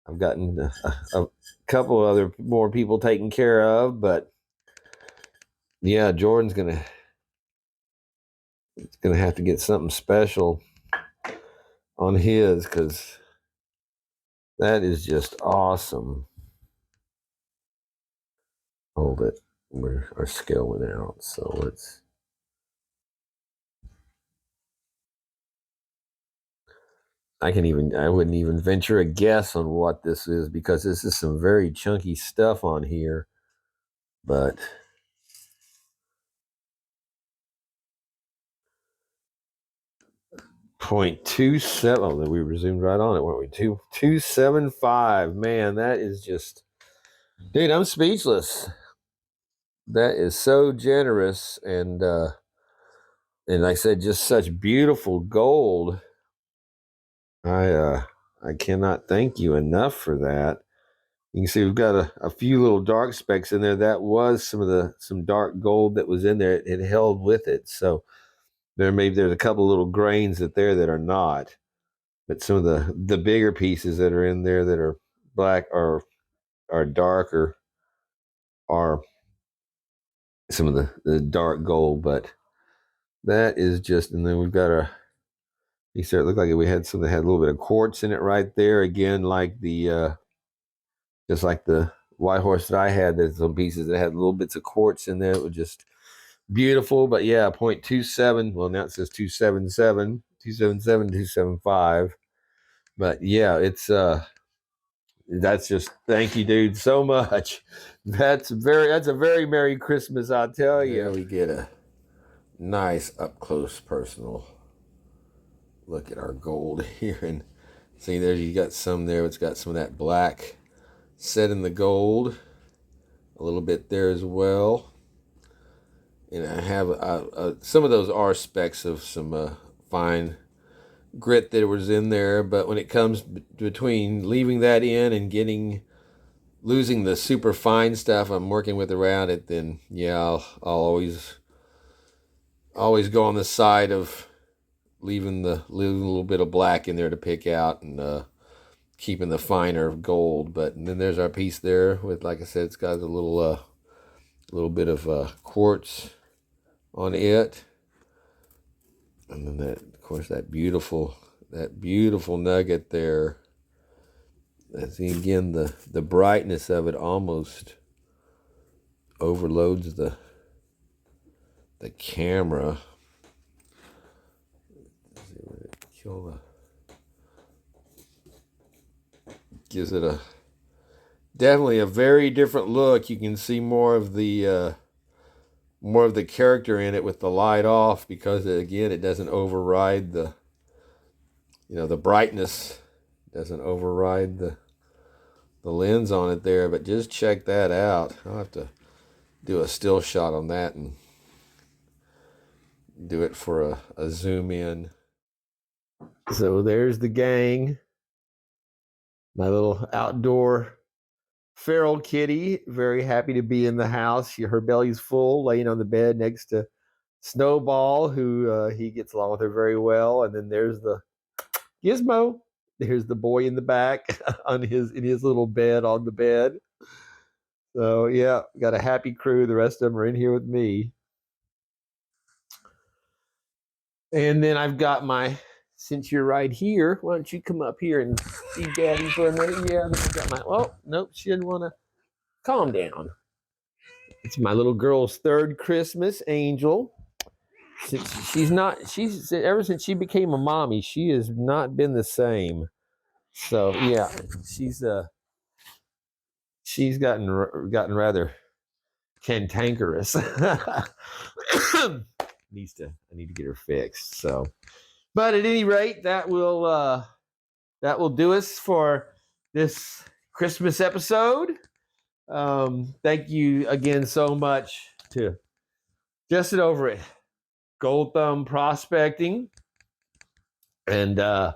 I've gotten a couple other more people taken care of, but yeah, Jordan's gonna have to get something special on his, because that is just awesome. Hold it. Our scale went out, so let's. I wouldn't even venture a guess on what this is, because this is some very chunky stuff on here. But 0.27. Oh, we resumed right on it, weren't we? 275. Man, that is just, dude, I'm speechless. That is so generous, and like I said, just such beautiful gold. I cannot thank you enough for that. You can see we've got a few little dark specks in there. That was some dark gold that was in there. It held with it. So there's a couple little grains that are not. But some of the bigger pieces that are in there that are black are darker, are some of the dark gold. But that is just, and then we've got you said it looked like we had some that had a little bit of quartz in it right there. Again, like just like the white horse that I had, there's some pieces that had little bits of quartz in there. It was just beautiful. But yeah, 0.27. Well, now it says 277, 277, 275. But yeah, it's that's just, thank you, dude, so much. That's a very Merry Christmas, I'll tell you. There we get a nice up close personal look at our gold here, and see there you got some there. It's got some of that black set in the gold, a little bit there as well. And I have some of those are specks of some fine grit that was in there, but when it comes between leaving that in and losing the super fine stuff I'm working with around it, then yeah, I'll always go on the side of leaving a little bit of black in there to pick out, and keeping the finer gold. But then there's our piece there with, like I said, it's got a little bit of quartz on it, and then that, of course, that beautiful nugget there. See, again, the brightness of it almost overloads the camera. Gives it definitely a very different look. You can see more of the character in it with the light off, because again, it doesn't override the brightness doesn't override the lens on it there. But just check that out. I'll have to do a still shot on that and do it for a zoom in. So there's the gang. My little outdoor feral kitty, very happy to be in the house. Her belly's full, laying on the bed next to Snowball, who he gets along with her very well. And then there's the Gizmo. There's the boy in the back in his little bed on the bed. So yeah, got a happy crew. The rest of them are in here with me. And then I've got since you're right here, why don't you come up here and see Daddy for a minute? Yeah, I've got oh, nope, she didn't want to calm down. It's my little girl's third Christmas, Angel. She's ever since she became a mommy, she has not been the same. So yeah, she's gotten rather cantankerous. I need to get her fixed. So, but at any rate, that will do us for this Christmas episode. Thank you again so much to Justin over at Gold Thumb Prospecting, and I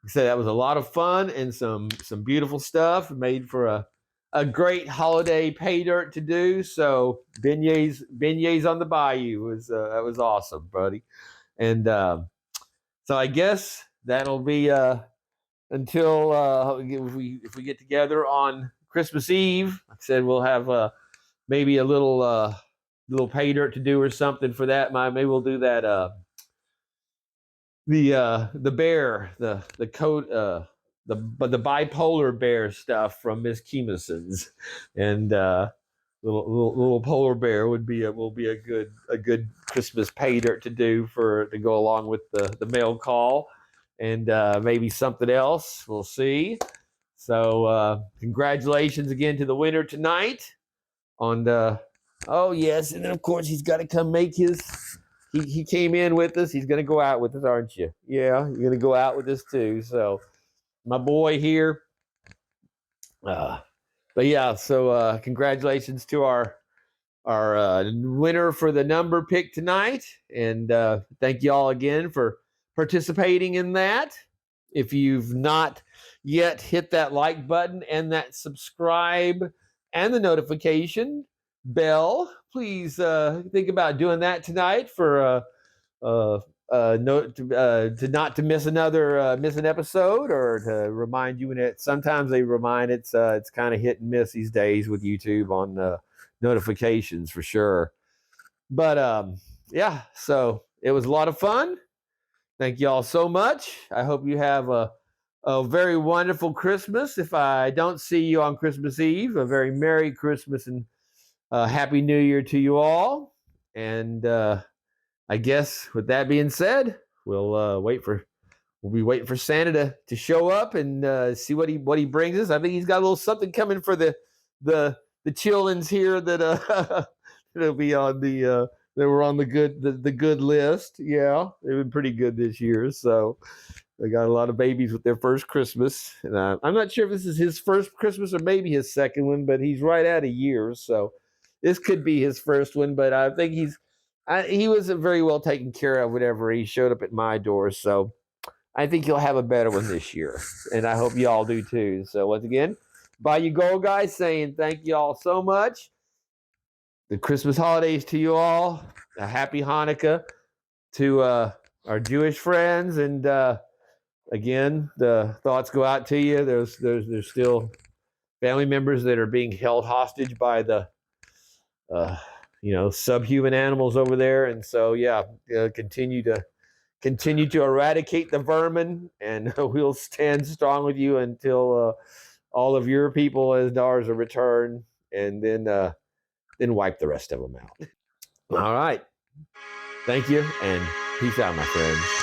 said that was a lot of fun and some beautiful stuff made for a great holiday pay dirt to do. So beignets on the Bayou was that was awesome, buddy. And so I guess that'll be until if we get together on Christmas Eve. Like I said, we'll have maybe a little pay dirt to do or something for that. Maybe we'll do that. The bear, the coat, the bipolar bear stuff from Miss Kemason's, and little polar bear will be a good Christmas pay dirt to do to go along with the mail call. and maybe something else. We'll see. So congratulations again to the winner tonight on the, oh yes, and then of course he's got to come make his, he came in with us, he's going to go out with us, aren't you? Yeah, you're going to go out with us too. So my boy here, but yeah, so congratulations to our winner for the number pick tonight, and thank you all again for participating in that. If you've not yet hit that like button and that subscribe and the notification bell, please think about doing that tonight for to not to miss another miss an episode, or to remind you when it. Sometimes they remind it's kind of hit and miss these days with YouTube on notifications for sure. But yeah, so it was a lot of fun. Thank you all so much. I hope you have a very wonderful Christmas. If I don't see you on Christmas Eve, a very Merry Christmas and Happy New Year to you all. And I guess with that being said, we'll be waiting for Santa to show up and see what he brings us. I think he's got a little something coming for the childrens here that that'll be on the they were on the good list. Yeah, they've been pretty good this year. So they got a lot of babies with their first Christmas. And I'm not sure if this is his first Christmas or maybe his second one, but he's right at a year. So this could be his first one. But I think he wasn't very well taken care of whenever he showed up at my door. So I think he'll have a better one this year. And I hope you all do too. So once again, Bayou GAW guys saying thank you all so much. The Christmas holidays to you all. A happy Hanukkah to our Jewish friends, and again, the thoughts go out to you. There's still family members that are being held hostage by the subhuman animals over there, and so yeah, continue to eradicate the vermin, and we'll stand strong with you until all of your people as ours are returned, and then wipe the rest of them out. All right. Thank you, and peace out, my friends.